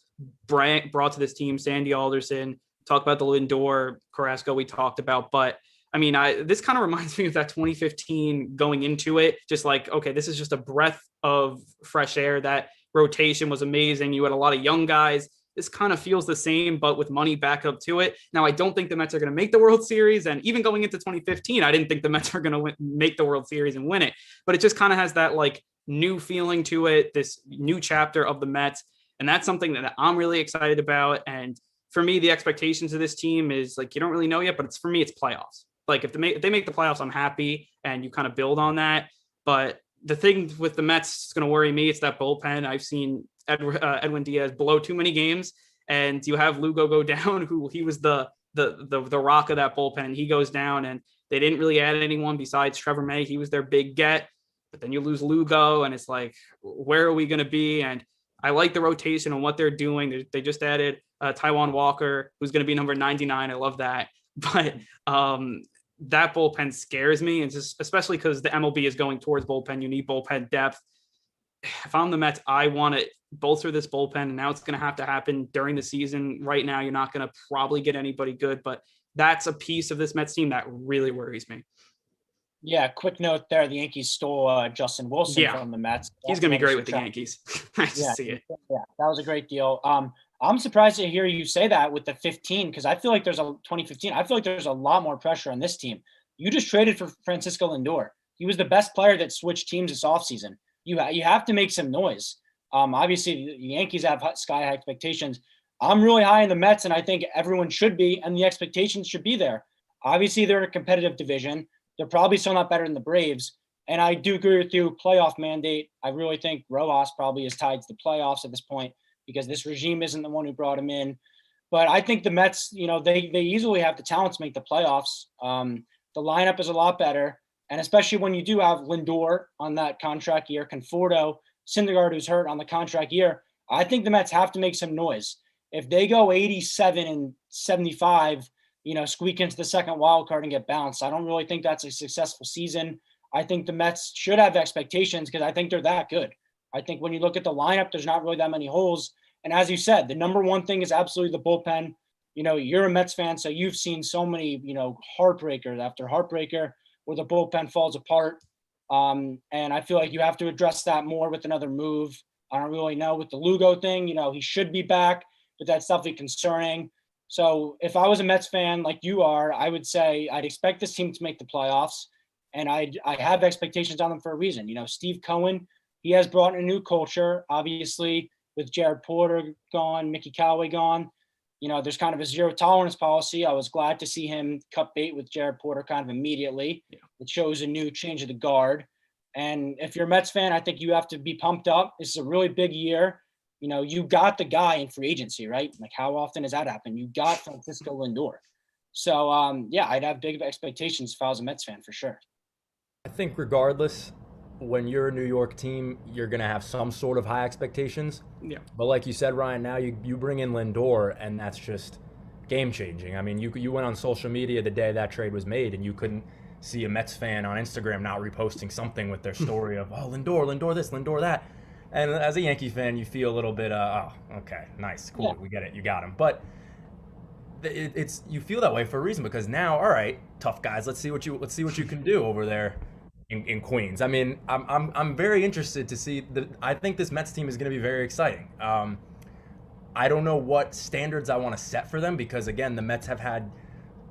brought to this team, Sandy Alderson, talk about the Lindor, Carrasco we talked about. But I mean, this kind of reminds me of that 2015 going into it, just like, okay, this is just a breath of fresh air. That rotation was amazing. You had a lot of young guys. This kind of feels the same, but with money back up to it. Now, I don't think the Mets are going to make the World Series. And even going into 2015, I didn't think the Mets are going to make the World Series and win it. But it just kind of has that like new feeling to it, this new chapter of the Mets. And that's something that I'm really excited about. And for me, the expectations of this team is like, you don't really know yet, but for me, it's playoffs. Like if they make the playoffs, I'm happy, and you kind of build on that. But the thing with the Mets is going to worry me. It's that bullpen. I've seen Edwin Diaz blow too many games, and you have Lugo go down, who he was the rock of that bullpen. He goes down, and they didn't really add anyone besides Trevor May. He was their big get, but then you lose Lugo, and it's like, where are we going to be? And I like the rotation and what they're doing. They just added Taijuan Walker, who's going to be number 99. I love that. But that bullpen scares me, and just especially because the MLB is going towards bullpen. You need bullpen depth. If I'm the Mets, I want to bolster this bullpen, and now it's going to have to happen during the season. Right now, you're not going to probably get anybody good, but that's a piece of this Mets team that really worries me. Yeah, quick note there. The Yankees stole Justin Wilson from the Mets. He's going to be great with the Yankees. Nice to see it. Yeah, that was a great deal. I'm surprised to hear you say that with the 15, because I feel like there's a 2015. I feel like there's a lot more pressure on this team. You just traded for Francisco Lindor. He was the best player that switched teams this offseason. You have to make some noise. Obviously, the Yankees have sky high expectations. I'm really high in the Mets, and I think everyone should be, and the expectations should be there. Obviously, they're in a competitive division. They're probably still not better than the Braves. And I do agree with you, playoff mandate. I really think Rojas probably is tied to the playoffs at this point, because this regime isn't the one who brought him in. But I think the Mets, they easily have the talent to make the playoffs. The lineup is a lot better. And especially when you do have Lindor on that contract year, Conforto, Syndergaard, who's hurt on the contract year, I think the Mets have to make some noise. If they go 87 and 75, squeak into the second wild card and get bounced, I don't really think that's a successful season. I think the Mets should have expectations, because I think they're that good. I think when you look at the lineup, there's not really that many holes. And as you said, the number one thing is absolutely the bullpen. You're a Mets fan, so you've seen so many, heartbreakers after heartbreaker where the bullpen falls apart. And I feel like you have to address that more with another move. I don't really know with the Lugo thing. He should be back, but that's definitely concerning. So if I was a Mets fan like you are, I would say I'd expect this team to make the playoffs, and I have expectations on them for a reason. Steve Cohen, he has brought in a new culture, obviously, with Jared Porter gone, Mickey Callaway gone. There's kind of a zero tolerance policy. I was glad to see him cut bait with Jared Porter kind of immediately. Yeah. It shows a new change of the guard. And if you're a Mets fan, I think you have to be pumped up. This is a really big year. You got the guy in free agency, right? Like, how often does that happen? You got Francisco Lindor. So, I'd have big expectations if I was a Mets fan for sure. I think regardless, when you're a New York team, you're going to have some sort of high expectations. Yeah. But like you said, Ryan, now you bring in Lindor, and that's just game changing. I mean, you went on social media the day that trade was made, and you couldn't see a Mets fan on Instagram not reposting something with their story of, oh, Lindor this, Lindor that. And as a Yankee fan, you feel a little bit, oh, okay, nice, cool, we get it, you got him. But it's you feel that way for a reason, because now, all right, tough guys, let's see what you can do over there in Queens. I mean, I'm very interested to see. I think this Mets team is going to be very exciting. I don't know what standards I want to set for them, because again, the Mets have had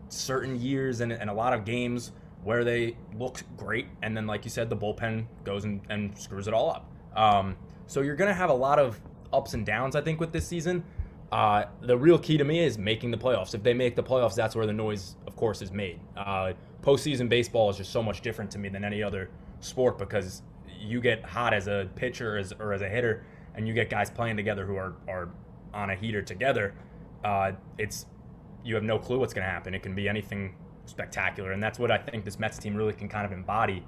certain years and a lot of games where they look great, and then, like you said, the bullpen goes and screws it all up. So you're going to have a lot of ups and downs, I think, with this season. The real key to me is making the playoffs. If they make the playoffs, that's where the noise, of course, is made. Postseason baseball is just so much different to me than any other sport, because you get hot as a pitcher or as a hitter, and you get guys playing together who are on a heater together. You have no clue what's going to happen. It can be anything spectacular, and that's what I think this Mets team really can kind of embody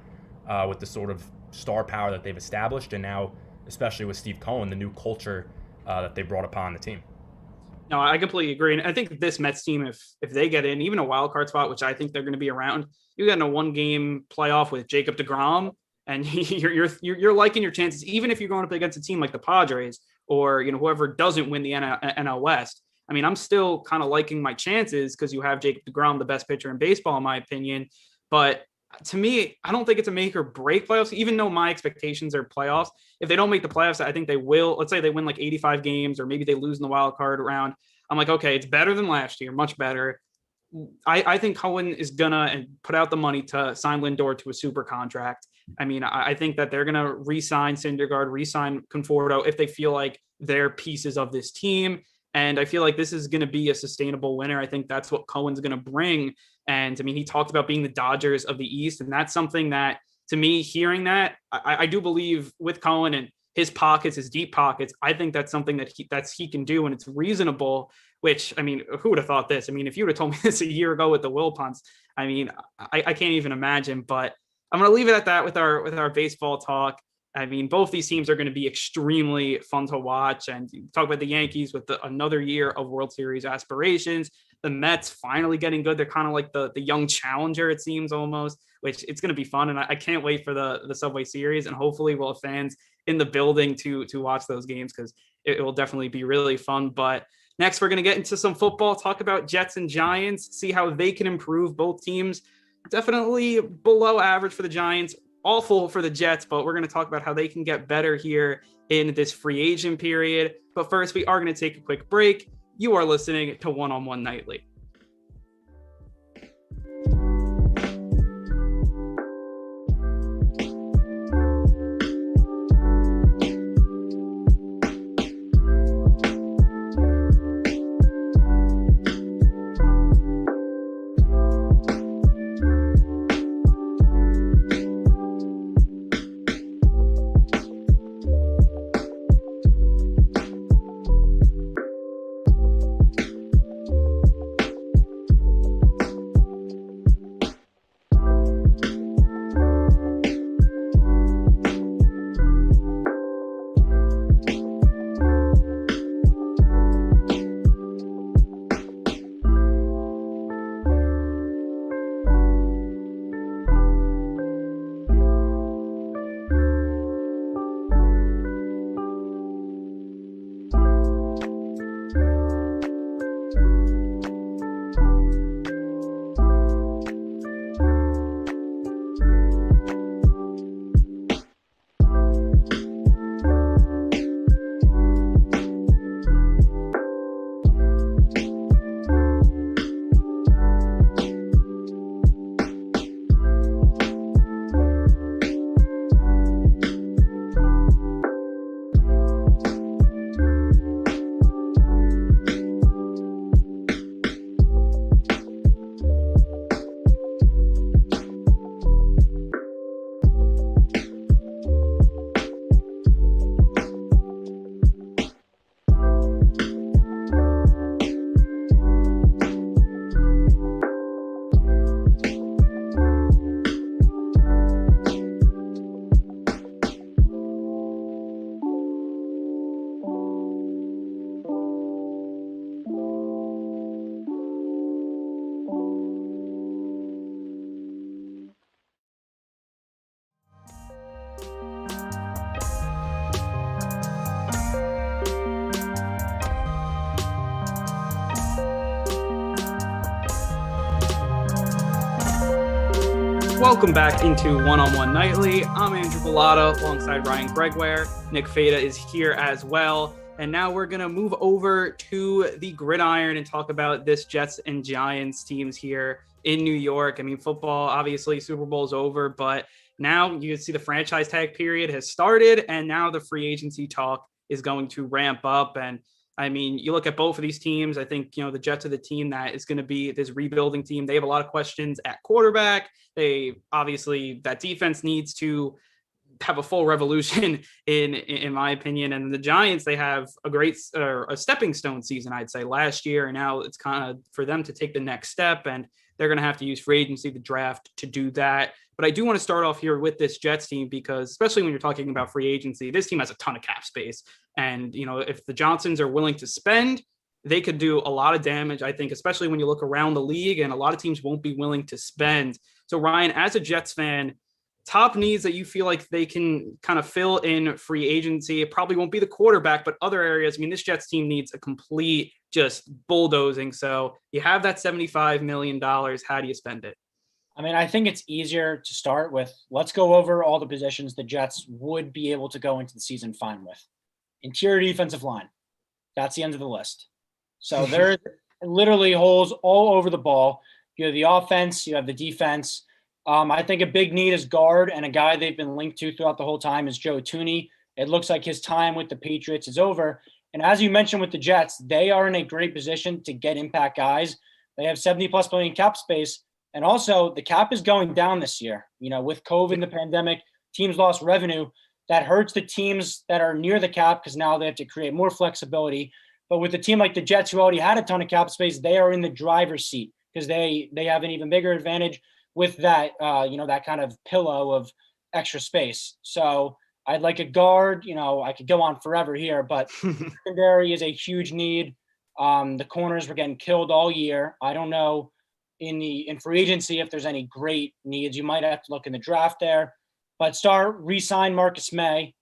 with the sort of star power that they've established, and now, especially with Steve Cohen, the new culture that they brought upon the team. No, I completely agree. And I think this Mets team, if they get in, even a wild card spot, which I think they're going to be around, you get in a 1-game playoff with Jacob deGrom, and you're liking your chances, even if you're going up against a team like the Padres or whoever doesn't win the NL West. I mean, I'm still kind of liking my chances because you have Jacob deGrom, the best pitcher in baseball, in my opinion. But to me, I don't think it's a make or break playoffs, even though my expectations are playoffs. If they don't make the playoffs, I think they will. Let's say they win like 85 games, or maybe they lose in the wild card round. I'm like, okay, it's better than last year, much better. I think Cohen is gonna put out the money to sign Lindor to a super contract. I mean, I think that they're gonna re-sign Syndergaard, re-sign Conforto if they feel like they're pieces of this team. And I feel like this is going to be a sustainable winner. I think that's what Cohen's going to bring. And I mean, he talked about being the Dodgers of the East. And that's something that, to me, hearing that, I do believe with Cohen and his pockets, his deep pockets, I think that's something that he can do. And it's reasonable, which, I mean, who would have thought this? I mean, if you would have told me this a year ago with the Will Punts, I mean, I can't even imagine. But I'm going to leave it at that with our baseball talk. I mean, both these teams are going to be extremely fun to watch. And talk about the Yankees with another year of World Series aspirations. The Mets finally getting good. They're kind of like the young challenger, it seems, almost, which it's going to be fun. And I can't wait for the Subway Series. And hopefully we'll have fans in the building to watch those games, because it will definitely be really fun. But next, we're going to get into some football, talk about Jets and Giants, see how they can improve. Both teams definitely below average for the Giants, awful for the Jets, but we're going to talk about how they can get better here in this free agent period. But first, we are going to take a quick break. You are listening to One on One Nightly. Welcome back into One-on-One Nightly. I'm Andrew Bellata alongside Ryan Gregware. Nick Fada is here as well. And now we're going to move over to the gridiron and talk about this Jets and Giants teams here in New York. I mean, football, obviously, Super Bowl's over, but now you can see the franchise tag period has started, and now the free agency talk is going to ramp up. And I mean, you look at both of these teams, I think, the Jets are the team that is going to be this rebuilding team. They have a lot of questions at quarterback. They obviously, that defense needs to have a full revolution in my opinion. And the Giants, they have a stepping stone season, I'd say, last year. And now it's kind of for them to take the next step, and they're going to have to use free agency, the draft, to do that. But I do want to start off here with this Jets team, because especially when you're talking about free agency, this team has a ton of cap space. And, if the Johnsons are willing to spend, they could do a lot of damage, I think, especially when you look around the league, and a lot of teams won't be willing to spend. So Ryan, as a Jets fan, top needs that you feel like they can kind of fill in free agency. It probably won't be the quarterback, but other areas. I mean, this Jets team needs a complete just bulldozing. So you have that $75 million. How do you spend it? I mean, I think it's easier to start with, let's go over all the positions the Jets would be able to go into the season fine with. Interior defensive line. That's the end of the list. So there are literally holes all over the ball. You have the offense, you have the defense. I think a big need is guard, and a guy they've been linked to throughout the whole time is Joe Thuney. It looks like his time with the Patriots is over. And as you mentioned with the Jets, they are in a great position to get impact guys. They have 70+ million cap space. And also the cap is going down this year. With COVID, the pandemic, teams lost revenue. That hurts the teams that are near the cap, because now they have to create more flexibility. But with a team like the Jets, who already had a ton of cap space, they are in the driver's seat, because they have an even bigger advantage with that, that kind of pillow of extra space. So I'd like a guard. I could go on forever here, but secondary is a huge need. The corners were getting killed all year. I don't know in free agency if there's any great needs. You might have to look in the draft there, but re-sign Marcus May.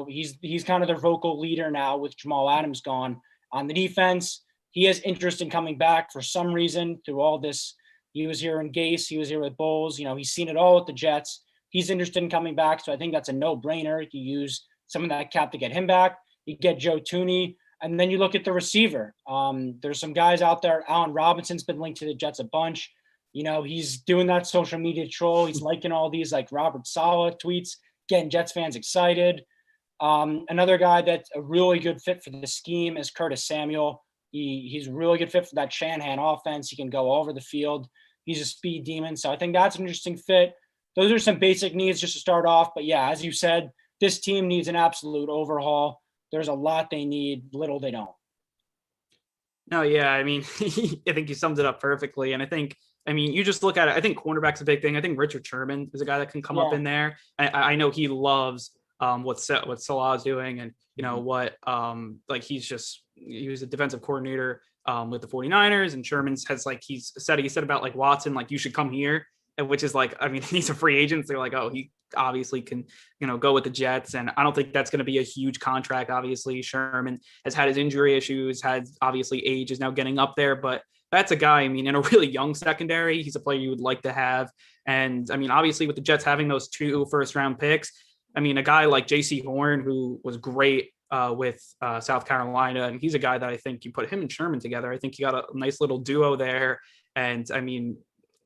He's kind of their vocal leader now with Jamal Adams gone. On the defense, he has interest in coming back for some reason through all this. He was here in Gase. He was here with Bulls. He's seen it all with the Jets. He's interested in coming back. So I think that's a no-brainer. You use some of that cap to get him back. You get Joe Thuney. And then you look at the receiver. There's some guys out there. Allen Robinson's been linked to the Jets a bunch. He's doing that social media troll. He's liking all these like Robert Saleh tweets, getting Jets fans excited. Another guy that's a really good fit for the scheme is Curtis Samuel. He's a really good fit for that Shanahan offense. He can go all over the field. He's a speed demon. So I think that's an interesting fit. Those are some basic needs just to start off. But yeah, as you said, this team needs an absolute overhaul. There's a lot they need, little they don't. No, yeah. I mean, I think you summed it up perfectly. And you just look at it. I think cornerback's a big thing. I think Richard Sherman is a guy that can come up in there. I know he loves what Salah's doing, and he was a defensive coordinator with the 49ers, and Sherman's he said about Watson, you should come here. And which is he's a free agent. So they're like, oh, he obviously can, go with the Jets. And I don't think that's going to be a huge contract. Obviously, Sherman has had his injury issues, has obviously age is now getting up there. But that's a guy, in a really young secondary, he's a player you would like to have. And obviously with the Jets having those 2 first-round picks, a guy like J.C. Horn, who was great with South Carolina, and he's a guy that I think you put him and Sherman together. I think you got a nice little duo there. And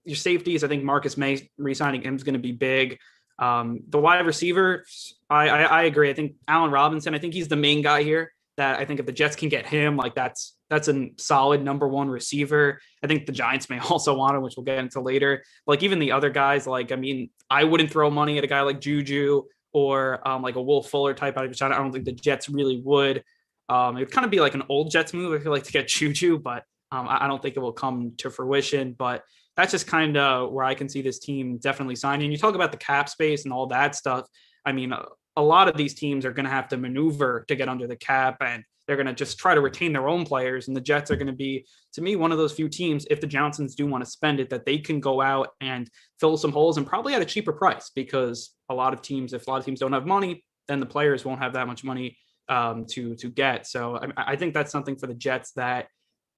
your safeties, I think Marcus May re-signing him is going to be big. The wide receiver, I agree. I think Allen Robinson, I think he's the main guy here. That I think if the Jets can get him, that's a solid number 1 receiver. I think the Giants may also want him, which we'll get into later. Even the other guys, I wouldn't throw money at a guy like Juju or a Will Fuller type. I don't think the Jets really would. It would kind of be like an old Jets move, I feel like, to get Juju, but I don't think it will come to fruition. But that's just kind of where I can see this team definitely signing. You talk about the cap space and all that stuff. A lot of these teams are going to have to maneuver to get under the cap, and they're going to just try to retain their own players. And the Jets are going to be, to me, one of those few teams, if the Johnsons do want to spend it, that they can go out and fill some holes, and probably at a cheaper price, because if a lot of teams don't have money, then the players won't have that much money to get. So I think that's something for the Jets that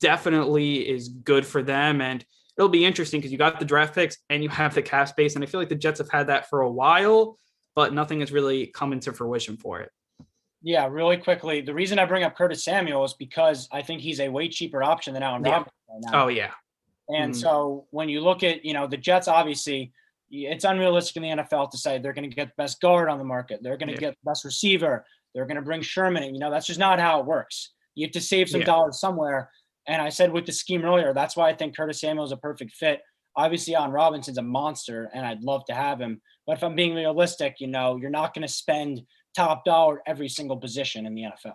definitely is good for them. And it'll be interesting because you got the draft picks and you have the cap space. And I feel like the Jets have had that for a while, but nothing has really come into fruition for it. Yeah, really quickly. The reason I bring up Curtis Samuel is because I think he's a way cheaper option than Allen Robinson right now. Oh, yeah. And so when you look at, the Jets, obviously, it's unrealistic in the NFL to say they're going to get the best guard on the market. They're going to get the best receiver. They're going to bring Sherman in. That's just not how it works. You have to save some dollars somewhere. And I said with the scheme earlier, that's why I think Curtis Samuel is a perfect fit. Obviously, Allen Robinson's a monster, and I'd love to have him. But if I'm being realistic, you're not going to spend top dollar every single position in the NFL.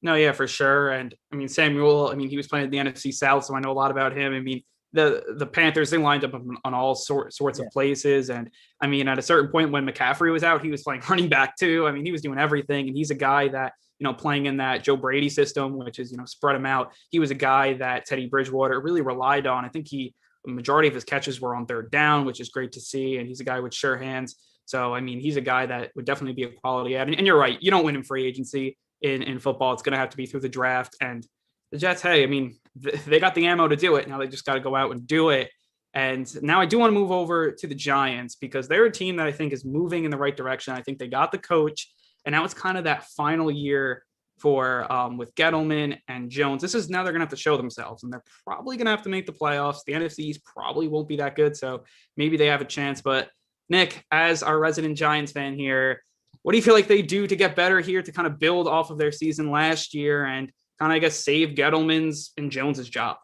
No, yeah, for sure. And I mean, Samuel, he was playing at the NFC South, so I know a lot about him. I mean, the Panthers, they lined up on all sorts of places. And I mean, at a certain point when McCaffrey was out, he was playing running back too. I mean, he was doing everything. And he's a guy that, playing in that Joe Brady system, which is, spread him out. He was a guy that Teddy Bridgewater really relied on. I think the majority of his catches were on third down, which is great to see. And he's a guy with sure hands. So, I mean, he's a guy that would definitely be a quality add. And you're right. You don't win in free agency in football. It's going to have to be through the draft. And the Jets, hey, I mean, they got the ammo to do it. Now they just got to go out and do it. And now I do want to move over to the Giants because they're a team that I think is moving in the right direction. I think they got the coach. And now it's kind of that final year for with Gettleman and Jones. This is now they're going to have to show themselves, and they're probably going to have to make the playoffs. The NFCs probably won't be that good, so maybe they have a chance. But Nick, as our resident Giants fan here, what do you feel like they do to get better here to kind of build off of their season last year and kind of, I guess, save Gettleman's and Jones's job?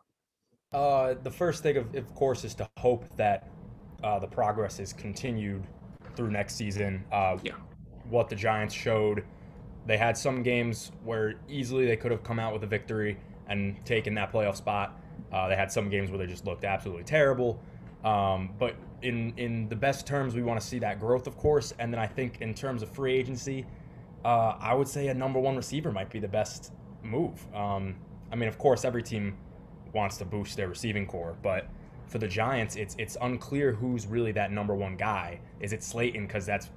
The first thing, of course, is to hope that the progress is continued through next season. What the Giants showed, they had some games where easily they could have come out with a victory and taken that playoff spot. They had some games where they just looked absolutely terrible. But in the best terms, we want to see that growth, of course. And then I think in terms of free agency, I would say a number one receiver might be the best move. I mean, of course, every team wants to boost their receiving core, but for the Giants, it's unclear who's really that number one guy. Is it Slayton because that's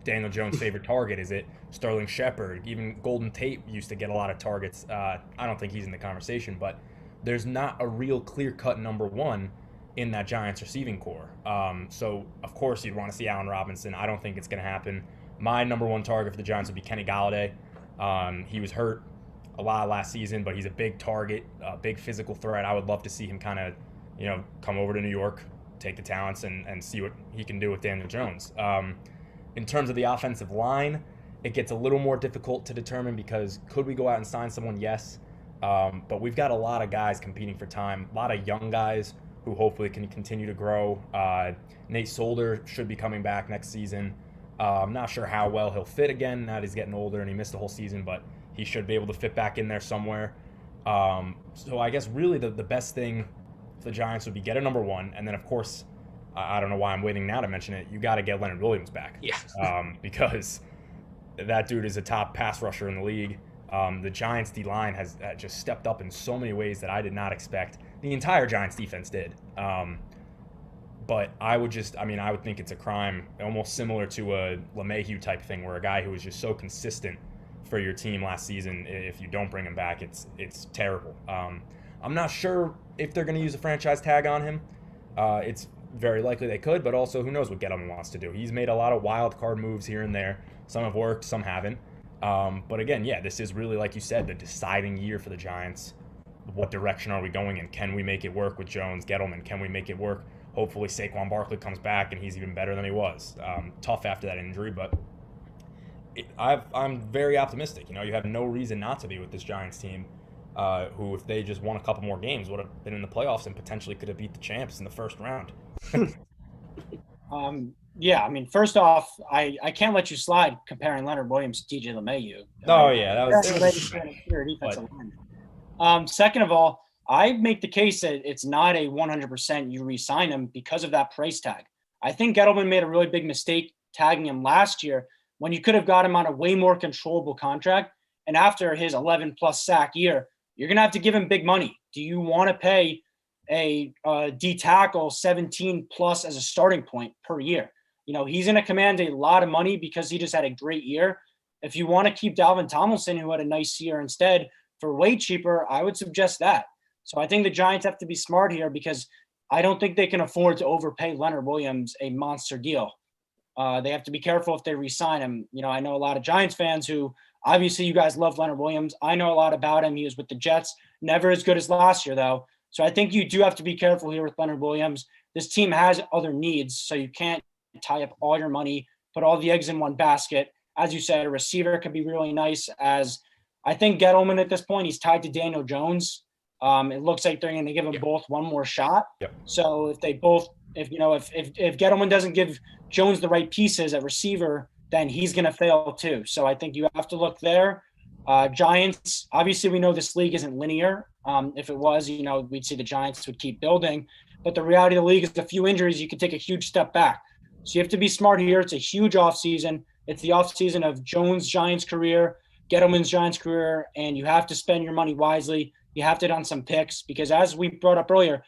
Daniel Jones' favorite target? Is it Sterling Shepard? Even Golden Tate used to get a lot of targets. I don't think he's in the conversation, but there's not a real clear-cut number one in that Giants receiving core. So, of course, you'd want to see Allen Robinson. I don't think it's going to happen. My number one target for the Giants would be Kenny Golladay. He was hurt a lot last season, but he's a big target, a big physical threat. I would love to see him kind of, come over to New York, take the talents, and see what he can do with Daniel Jones. In terms of the offensive line, it gets a little more difficult to determine because could we go out and sign someone? Yes. But we've got a lot of guys competing for time, a lot of young guys who hopefully can continue to grow. Nate Solder should be coming back next season. I'm not sure how well he'll fit again now that he's getting older and he missed the whole season, but he should be able to fit back in there somewhere. So I guess really the best thing for the Giants would be get a number one, and then, of course, I don't know why I'm waiting now to mention it, you got to get Leonard Williams back. Yeah. Because that dude is a top pass rusher in the league. The Giants D-line has just stepped up in so many ways that I did not expect. The entire Giants defense did. But I would think it's a crime, almost similar to a LeMahieu type thing, where a guy who was just so consistent for your team last season, if you don't bring him back, it's terrible. I'm not sure if they're going to use a franchise tag on him. It's very likely they could, but also who knows what Gettleman wants to do. He's made a lot of wild card moves here and there. Some have worked, some haven't. But again, this is really, like you said, the deciding year for the Giants. What direction are we going in? Can we make it work with Jones, Gettleman? Can we make it work? Hopefully Saquon Barkley comes back and he's even better than he was. Tough after that injury, but I'm very optimistic. You have no reason not to be with this Giants team, who, if they just won a couple more games, would have been in the playoffs and potentially could have beat the champs in the first round. First off, I can't let you slide comparing Leonard Williams to DJ LeMahieu. Second of all, I make the case that it's not a 100% you re-sign him because of that price tag. I think Gettleman made a really big mistake tagging him last year when you could have got him on a way more controllable contract. And after his 11-plus sack year, you're going to have to give him big money. Do you want to pay a D tackle 17-plus as a starting point per year? He's going to command a lot of money because he just had a great year. If you want to keep Dalvin Tomlinson, who had a nice year instead, for way cheaper, I would suggest that. So I think the Giants have to be smart here because I don't think they can afford to overpay Leonard Williams a monster deal. They have to be careful if they re-sign him. You know, I know a lot of Giants fans who, obviously you guys love Leonard Williams. I know a lot about him. He was with the Jets, never as good as last year though. So I think you do have to be careful here with Leonard Williams. This team has other needs, so you can't tie up all your money, put all the eggs in one basket. As you said, a receiver could be really nice. As I think Gettleman at this point, he's tied to Daniel Jones. It looks like they're going to give them both one more shot. Yep. So if they both, if Gettleman doesn't give Jones the right pieces at receiver, then he's going to fail too. So I think you have to look there. Giants, obviously we know this league isn't linear. If it was, we'd see the Giants would keep building. But the reality of the league is a few injuries, you could take a huge step back. So you have to be smart here. It's a huge offseason. It's the offseason of Jones' Giants career, Gettleman's Giants career, and you have to spend your money wisely. You have to hit on some picks because, as we brought up earlier,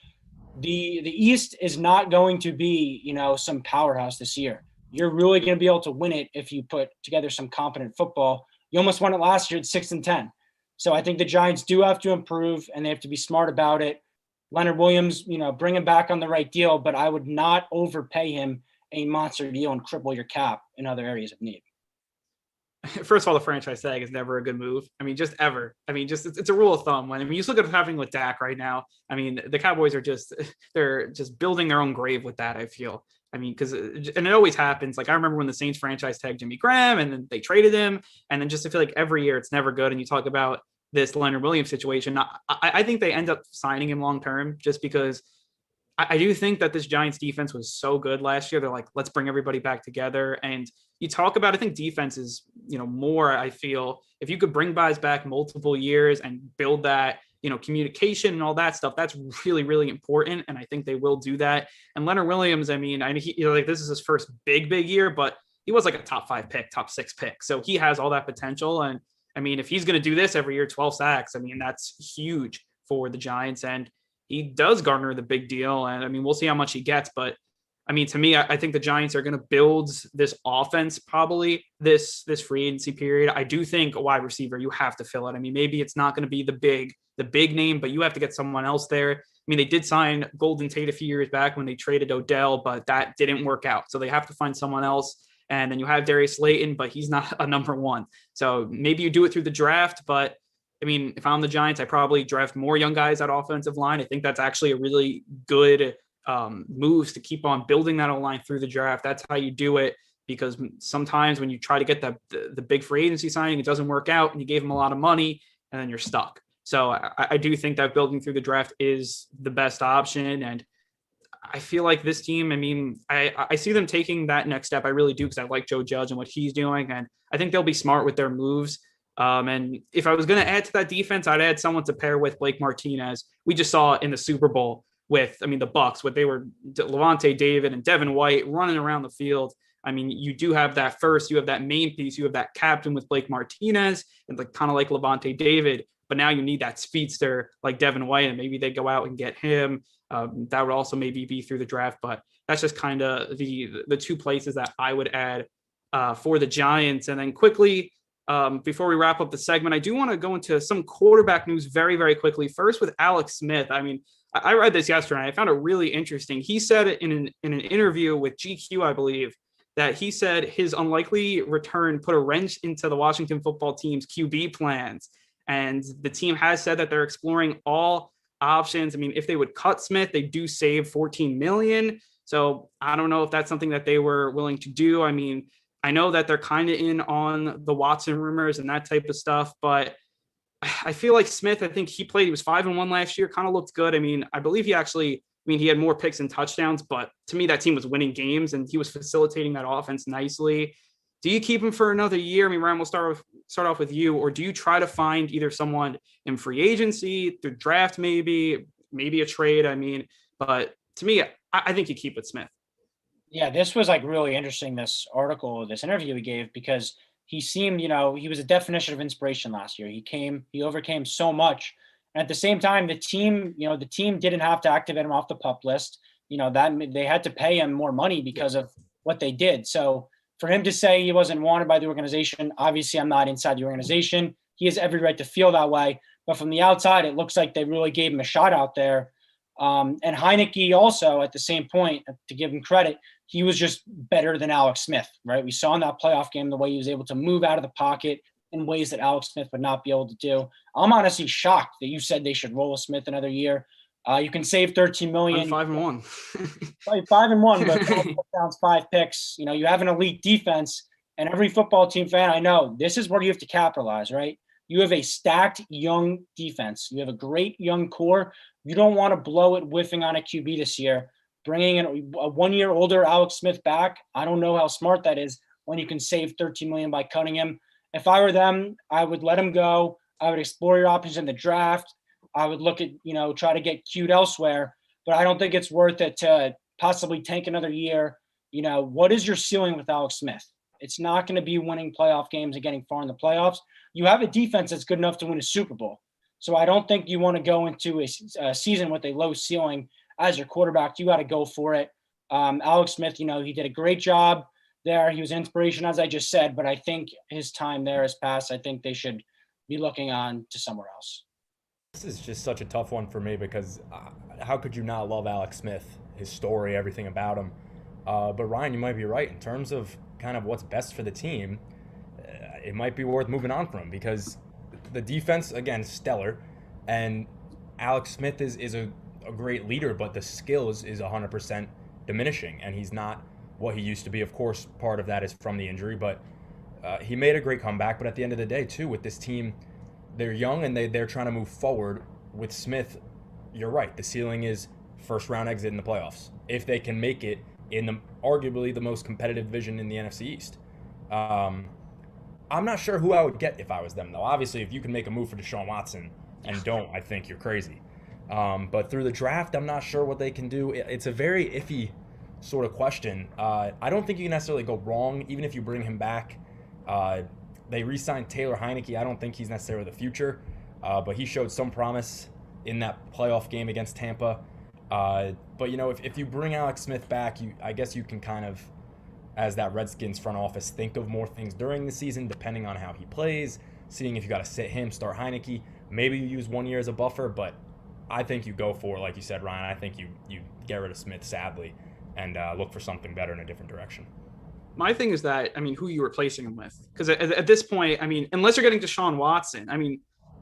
the East is not going to be, some powerhouse this year. You're really going to be able to win it if you put together some competent football. You almost won it last year at 6-10. So I think the Giants do have to improve, and they have to be smart about it. Leonard Williams, bring him back on the right deal, but I would not overpay him a monster deal and cripple your cap in other areas of need. First of all, the franchise tag is never a good move. I mean, just ever. I mean, just it's a rule of thumb. You just look at what's happening with Dak right now. I mean, the Cowboys are they're just building their own grave with that, I feel. I mean, and it always happens. Like, I remember when the Saints franchise tagged Jimmy Graham and then they traded him. And then just I feel like every year it's never good. And you talk about this Leonard Williams situation. I think they end up signing him long term just because I do think that this Giants defense was so good last year. They're like, let's bring everybody back together. And you talk about, I think defense is, more, I feel, if you could bring guys back multiple years and build that, communication and all that stuff, that's really, really important. And I think they will do that. And Leonard Williams, I mean, this is his first big year, but he was like a top 5 pick, top 6 pick. So he has all that potential. And I mean, if he's going to do this every year, 12 sacks, I mean, that's huge for the Giants. And he does garner the big deal. And I mean, we'll see how much he gets, but I mean, to me, I think the Giants are going to build this offense probably this free agency period. I do think a wide receiver, you have to fill it. I mean, maybe it's not going to be the big name, but you have to get someone else there. I mean, they did sign Golden Tate a few years back when they traded Odell, but that didn't work out. So they have to find someone else. And then you have Darius Slayton, but he's not a number one. So maybe you do it through the draft, but I mean, if I'm the Giants, I probably draft more young guys at offensive line. I think that's actually a really good moves to keep on building that O-line through the draft. That's how you do it, because sometimes when you try to get the big free agency signing, it doesn't work out and you gave them a lot of money and then you're stuck. So I do think that building through the draft is the best option. And I feel like this team, I mean, I see them taking that next step. I really do, because I like Joe Judge and what he's doing. And I think they'll be smart with their moves. And if I was going to add to that defense, I'd add someone to pair with Blake Martinez. We just saw in the Super Bowl with, the Bucs, what they were, Levante David and Devin White running around the field. I mean, you do have that first, you have that main piece, you have that captain with Blake Martinez and kind of like Levante David, but now you need that speedster like Devin White, and maybe they go out and get him. That would also maybe be through the draft, but that's just kind of the two places that I would add for the Giants. And then quickly, before we wrap up the segment, I do want to go into some quarterback news very, very quickly. First with Alex Smith. I mean, I read this yesterday and I found it really interesting. He said in an interview with GQ, I believe, that he said his unlikely return put a wrench into the Washington football team's QB plans. And the team has said that they're exploring all options. I mean, if they would cut Smith, they do save $14 million. So I don't know if that's something that they were willing to do. I mean, I know that they're kind of in on the Watson rumors and that type of stuff, but I feel like Smith, I think he was 5-1 last year, kind of looked good. I mean, I believe he had more picks and touchdowns, but to me, that team was winning games and he was facilitating that offense nicely. Do you keep him for another year? I mean, Ryan, we'll start off with you, or do you try to find either someone in free agency, through draft, maybe a trade? I mean, but to me, I think you keep with Smith. Yeah, this was really interesting, this article, this interview he gave, because he seemed, he was a definition of inspiration last year. He overcame so much. And at the same time, the team didn't have to activate him off the PUP list. That they had to pay him more money because of what they did. So for him to say he wasn't wanted by the organization, obviously I'm not inside the organization. He has every right to feel that way. But from the outside, it looks like they really gave him a shot out there. And Heineke also, at the same point, to give him credit, he was just better than Alex Smith, right? We saw in that playoff game the way he was able to move out of the pocket in ways that Alex Smith would not be able to do. I'm honestly shocked that you said they should roll with Smith another year. You can save $13 million. 5-1. 5-1, but 5 touchdowns, 5 picks. You have an elite defense, and every football team fan I know, this is where you have to capitalize, right? You have a stacked young defense. You have a great young core. You don't want to blow it whiffing on a QB this year. Bringing in a 1 year older Alex Smith back, I don't know how smart that is when you can save $13 million by cutting him. If I were them, I would let him go. I would explore your options in the draft. I would look at, try to get cued elsewhere, but I don't think it's worth it to possibly tank another year. What is your ceiling with Alex Smith? It's not going to be winning playoff games and getting far in the playoffs. You have a defense that's good enough to win a Super Bowl. So I don't think you want to go into a season with a low ceiling as your quarterback. You got to go for it. Alex Smith, he did a great job there. He was an inspiration, as I just said, but I think his time there has passed. I think they should be looking on to somewhere else. This is just such a tough one for me because how could you not love Alex Smith, his story, everything about him? But Ryan, you might be right in terms of kind of what's best for the team. It might be worth moving on from him because the defense, again, stellar, and Alex Smith is a great leader, but the skills is 100% diminishing, and he's not what he used to be. Of course, part of that is from the injury, but he made a great comeback. But at the end of the day, too, with this team, they're young and they're trying to move forward. With Smith, you're right. The ceiling is first-round exit in the playoffs if they can make it in arguably the most competitive division in the NFC East. I'm not sure who I would get if I was them, though. Obviously, if you can make a move for Deshaun Watson and don't, I think you're crazy. But through the draft, I'm not sure what they can do. It's a very iffy sort of question. I don't think you can necessarily go wrong, even if you bring him back. They re-signed Taylor Heineke. I don't think he's necessarily the future, but he showed some promise in that playoff game against Tampa. But, if you bring Alex Smith back, I guess you can kind of, as that Redskins front office, think of more things during the season, depending on how he plays, seeing if you got to sit him, start Heineke. Maybe you use 1 year as a buffer, but I think you go for it, like you said, Ryan. I think you get rid of Smith, sadly, and look for something better in a different direction. My thing is that, who are you replacing him with? Because at this point, unless you're getting Deshaun Watson,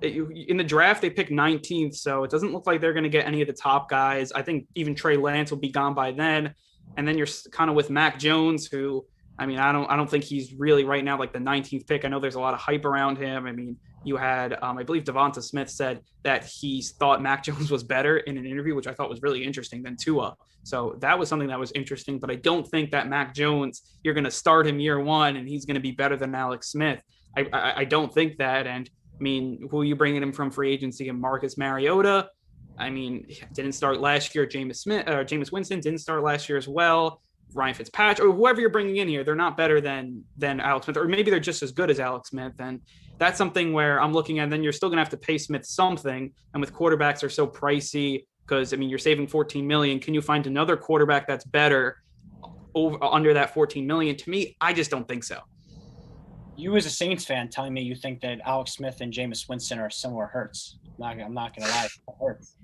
in the draft, they picked 19th, so it doesn't look like they're going to get any of the top guys. I think even Trey Lance will be gone by then. And then you're kind of with Mac Jones, who, I don't think he's really right now like the 19th pick. I know there's a lot of hype around him. You had, I believe Devonta Smith said that he thought Mac Jones was better in an interview, which I thought was really interesting than Tua. So that was something that was interesting, but I don't think that Mac Jones, you're going to start him year one and he's going to be better than Alex Smith. I don't think that. And who are you bringing him from free agency? And Marcus Mariota, didn't start last year. Jameis Winston didn't start last year as well. Ryan Fitzpatrick, or whoever you're bringing in here, they're not better than Alex Smith, or maybe they're just as good as Alex Smith. And that's something where I'm looking at, then you're still going to have to pay Smith something. And with quarterbacks, they're so pricey because, you're saving $14 million. Can you find another quarterback that's better under that $14 million? To me, I just don't think so. You as a Saints fan telling me you think that Alex Smith and Jameis Winston are similar hurts. I'm not going to lie. It hurts.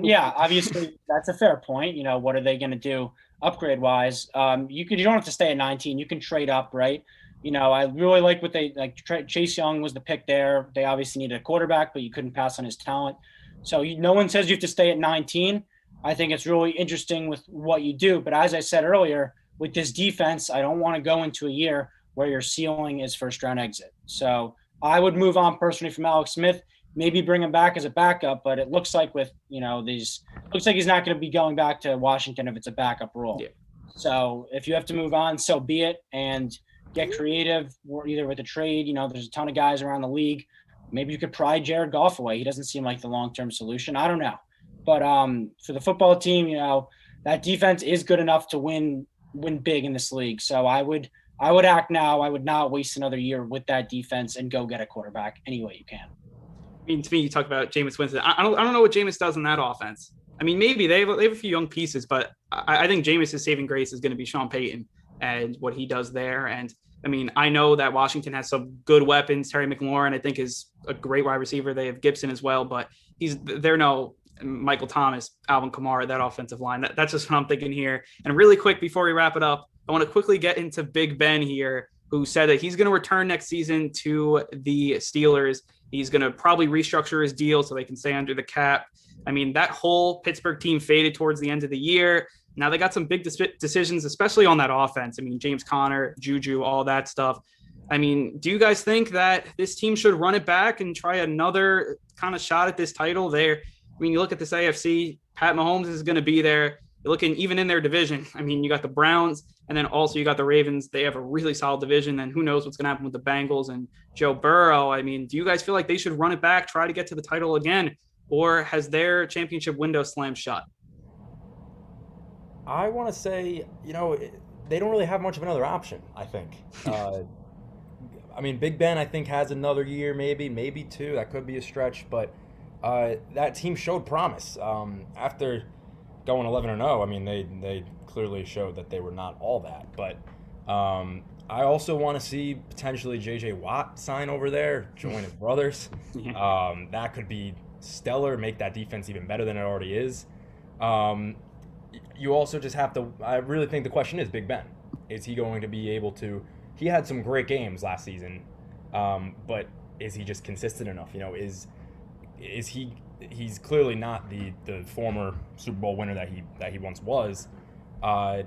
Yeah, obviously that's a fair point. What are they going to do upgrade wise? You don't have to stay at 19. You can trade up, right? I really like what they like. Chase Young was the pick there. They obviously needed a quarterback, but you couldn't pass on his talent. So no one says you have to stay at 19. I think it's really interesting with what you do. But as I said earlier, with this defense, I don't want to go into a year where your ceiling is first round exit. So I would move on personally from Alex Smith. Maybe bring him back as a backup, but it looks like looks like he's not going to be going back to Washington if it's a backup role. Yeah. So if you have to move on, so be it, and get creative, or either with a trade. There's a ton of guys around the league. Maybe you could pry Jared Goff away. He doesn't seem like the long-term solution. I don't know, but for the football team, that defense is good enough to win big in this league. So I would act now. I would not waste another year with that defense and go get a quarterback any way you can. To me, you talk about Jameis Winston. I don't know what Jameis does in that offense. Maybe they have a few young pieces, but I think Jameis' saving grace is going to be Sean Payton and what he does there. And I know that Washington has some good weapons. Terry McLaurin, I think, is a great wide receiver. They have Gibson as well, but they're no Michael Thomas, Alvin Kamara, that offensive line. That's just what I'm thinking here. And really quick, before we wrap it up, I want to quickly get into Big Ben here, who said that he's going to return next season to the Steelers. He's going to probably restructure his deal so they can stay under the cap. I mean, that whole Pittsburgh team faded towards the end of the year. Now they got some big decisions, especially on that offense. I mean, James Conner, Juju, all that stuff. I mean, do you guys think that this team should run it back and try another kind of shot at this title there? I mean, you look at this AFC, Pat Mahomes is going to be there. You're looking even in their division. I mean, you got the Browns, and then also you got the Ravens. They have a really solid division, and who knows what's going to happen with the Bengals and Joe Burrow. I mean, do you guys feel like they should run it back, try to get to the title again, or has their championship window slammed shut? I want to say, they don't really have much of another option, I think. I mean, Big Ben, I think, has another year, maybe two. That could be a stretch, but that team showed promise. After going 11-0, I mean, they clearly showed that they were not all that. But I also want to see potentially J.J. Watt sign over there, join his brothers. That could be stellar, make that defense even better than it already is. You also just have to – I really think the question is Big Ben. Is he going to be able to – he had some great games last season, but is he just consistent enough? Is he – he's clearly not the former Super Bowl winner that he once was. I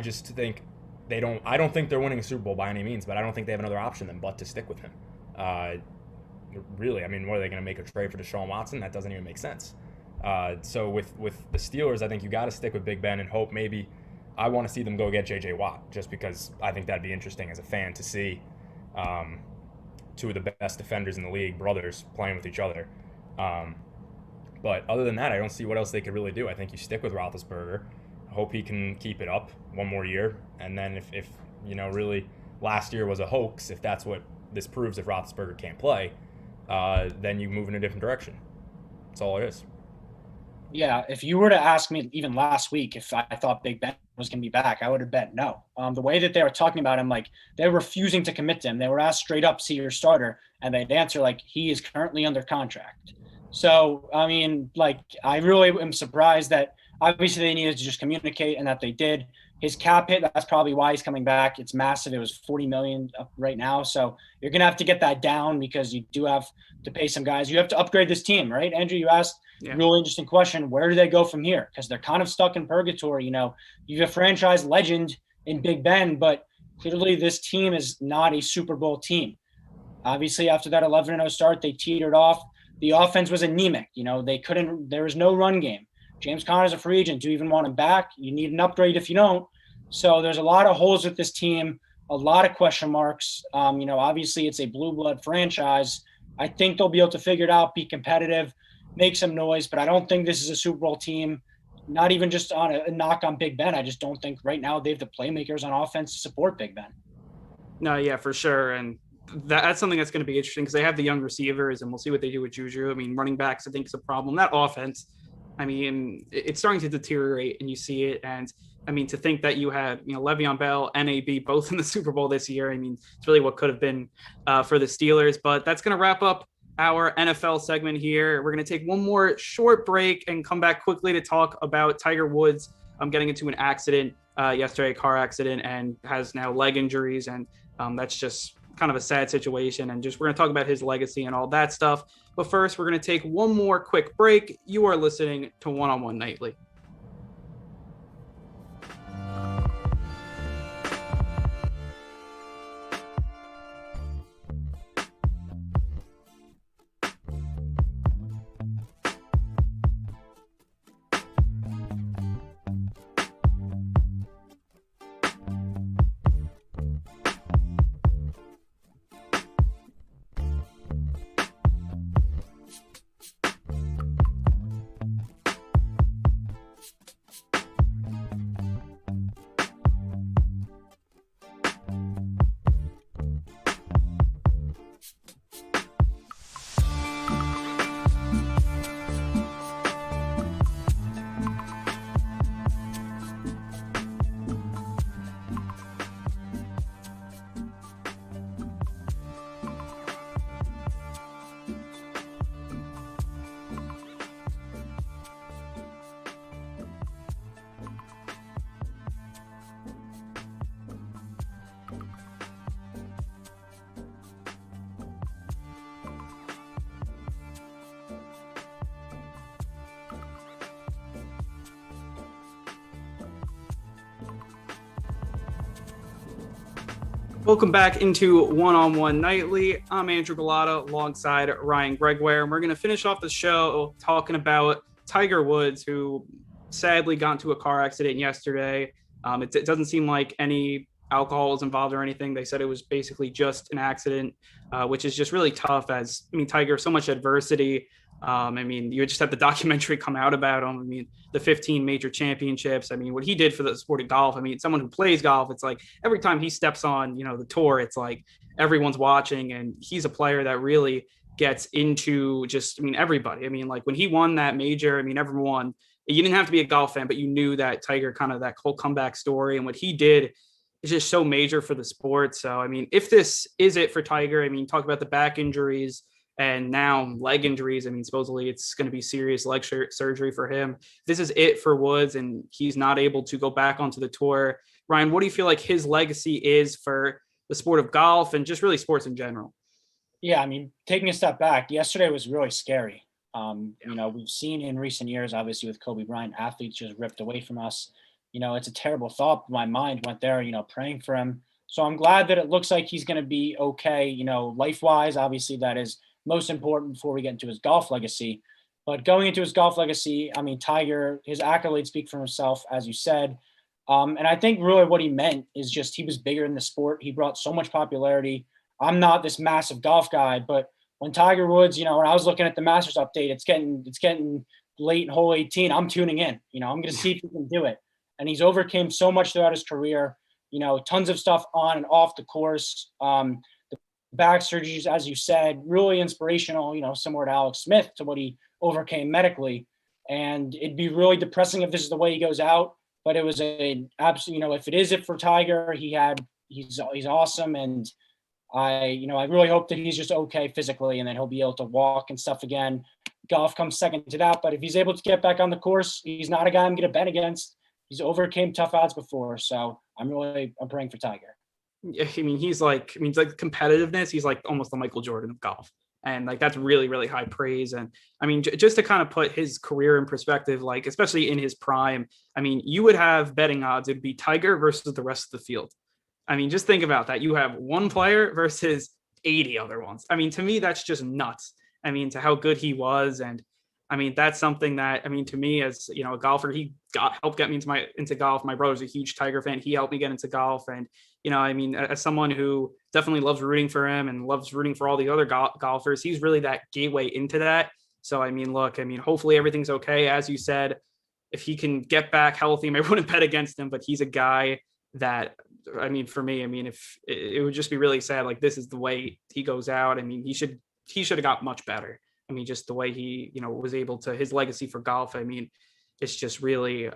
just think I don't think they're winning a Super Bowl by any means, but I don't think they have another option than but to stick with him. Really, I mean, what are they going to make a trade for Deshaun Watson? That doesn't even make sense. So with the Steelers, I think you got to stick with Big Ben and hope maybe I want to see them go get J.J. Watt just because I think that'd be interesting as a fan to see two of the best defenders in the league, brothers, playing with each other. But other than that, I don't see what else they could really do. I think you stick with Roethlisberger, hope he can keep it up one more year, and then if really last year was a hoax, if that's what this proves, if Roethlisberger can't play, then you move in a different direction. That's all it is. Yeah, if you were to ask me even last week if I thought Big Ben was going to be back, I would have bet no. The way that they were talking about him, like they're refusing to commit to him. They were asked straight up, see your starter, and they'd answer like he is currently under contract. So, I mean, like I really am surprised that obviously they needed to just communicate and that they did. His cap hit, that's probably why he's coming back. It's massive. It was $40 million right now. So you're going to have to get that down because you do have to pay some guys. You have to upgrade this team, right? Andrew, you asked a really interesting question. Where do they go from here? Because they're kind of stuck in purgatory. You have a franchise legend in Big Ben, but clearly this team is not a Super Bowl team. Obviously, after that 11-0 start, they teetered off. The offense was anemic. There was no run game. James Conner's a free agent. Do you even want him back? You need an upgrade if you don't. So there's a lot of holes with this team, a lot of question marks. Obviously it's a blue blood franchise. I think they'll be able to figure it out, be competitive, make some noise, but I don't think this is a Super Bowl team, not even just on a knock on Big Ben. I just don't think right now they have the playmakers on offense to support Big Ben. No, yeah, for sure. And that's something that's going to be interesting because they have the young receivers and we'll see what they do with Juju. I mean, running backs, I think is a problem. That offense, I mean, it's starting to deteriorate and you see it. And I mean, to think that you had, Le'Veon Bell, NAB, both in the Super Bowl this year, I mean, it's really what could have been for the Steelers. But that's going to wrap up our NFL segment here. We're going to take one more short break and come back quickly to talk about Tiger Woods getting into an accident yesterday, a car accident, and has now leg injuries. And that's just kind of a sad situation. And we're going to talk about his legacy and all that stuff. But first, we're going to take one more quick break. You are listening to One on One Nightly. Welcome back into One-on-One Nightly. I'm Andrew Galata alongside Ryan Gregoire, and we're going to finish off the show talking about Tiger Woods, who sadly got into a car accident yesterday. It doesn't seem like any alcohol was involved or anything. They said it was basically just an accident, which is just really tough as, Tiger, so much adversity. You just had the documentary come out about him. The 15 major championships. What he did for the sport of golf. Someone who plays golf, it's like every time he steps on, the tour, it's like everyone's watching, and he's a player that really gets into just, everybody. Like when he won that major, everyone, you didn't have to be a golf fan, but you knew that Tiger, kind of that whole comeback story, and what he did is just so major for the sport. So, if this is it for Tiger, talk about the back injuries and now leg injuries. Supposedly it's going to be serious leg surgery for him. This is it for Woods, and he's not able to go back onto the tour. Ryan, what do you feel like his legacy is for the sport of golf and just really sports in general? Yeah, taking a step back, yesterday was really scary. We've seen in recent years, obviously with Kobe Bryant, athletes just ripped away from us. It's a terrible thought. My mind went there, praying for him. So I'm glad that it looks like he's going to be okay, life-wise. Obviously, that is most important before we get into his golf legacy. But going into his golf legacy, Tiger, his accolades speak for himself, as you said. And I think really what he meant is just he was bigger in the sport. He brought so much popularity. I'm not this massive golf guy, but when Tiger Woods, when I was looking at the Masters update, it's getting late in hole 18. I'm tuning in. I'm going to see if he can do it. And he's overcame so much throughout his career. Tons of stuff on and off the course. The back surgeries, as you said, really inspirational, similar to Alex Smith, to what he overcame medically. And it'd be really depressing if this is the way he goes out. But it was an absolute, if it is it for Tiger, he's awesome. And I really hope that he's just okay physically and that he'll be able to walk and stuff again. Golf comes second to that. But if he's able to get back on the course, he's not a guy I'm going to bet against. He's overcame tough odds before. So I'm praying for Tiger. Yeah, he's like, it's like competitiveness. He's like almost the Michael Jordan of golf. And like, that's really, really high praise. And just to kind of put his career in perspective, like, especially in his prime, you would have betting odds. It'd be Tiger versus the rest of the field. Just think about that. You have one player versus 80 other ones. To me, that's just nuts. To how good he was. And that's something that, to me as, a golfer, he helped get me into golf. My brother's a huge Tiger fan. He helped me get into golf. And, as someone who definitely loves rooting for him and loves rooting for all the other golfers, he's really that gateway into that. So, hopefully everything's okay. As you said, if he can get back healthy, I wouldn't bet against him, but he's a guy that, for me, if it would just be really sad, like this is the way he goes out. He should have got much better. Just the way he, was able to, his legacy for golf. It's just really,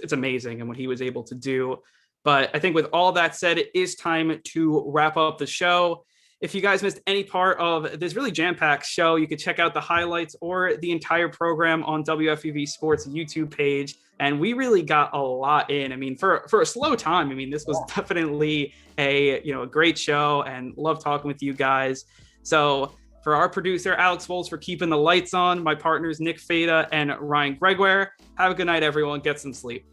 it's amazing. And what he was able to do. But I think with all that said, it is time to wrap up the show. If you guys missed any part of this really jam-packed show, you could check out the highlights or the entire program on WFUV Sports YouTube page. And we really got a lot in. For a slow time, this was definitely a great show, and love talking with you guys. So for our producer, Alex Foles, for keeping the lights on, my partners, Nick Fada and Ryan Gregoire, have a good night, everyone. Get some sleep.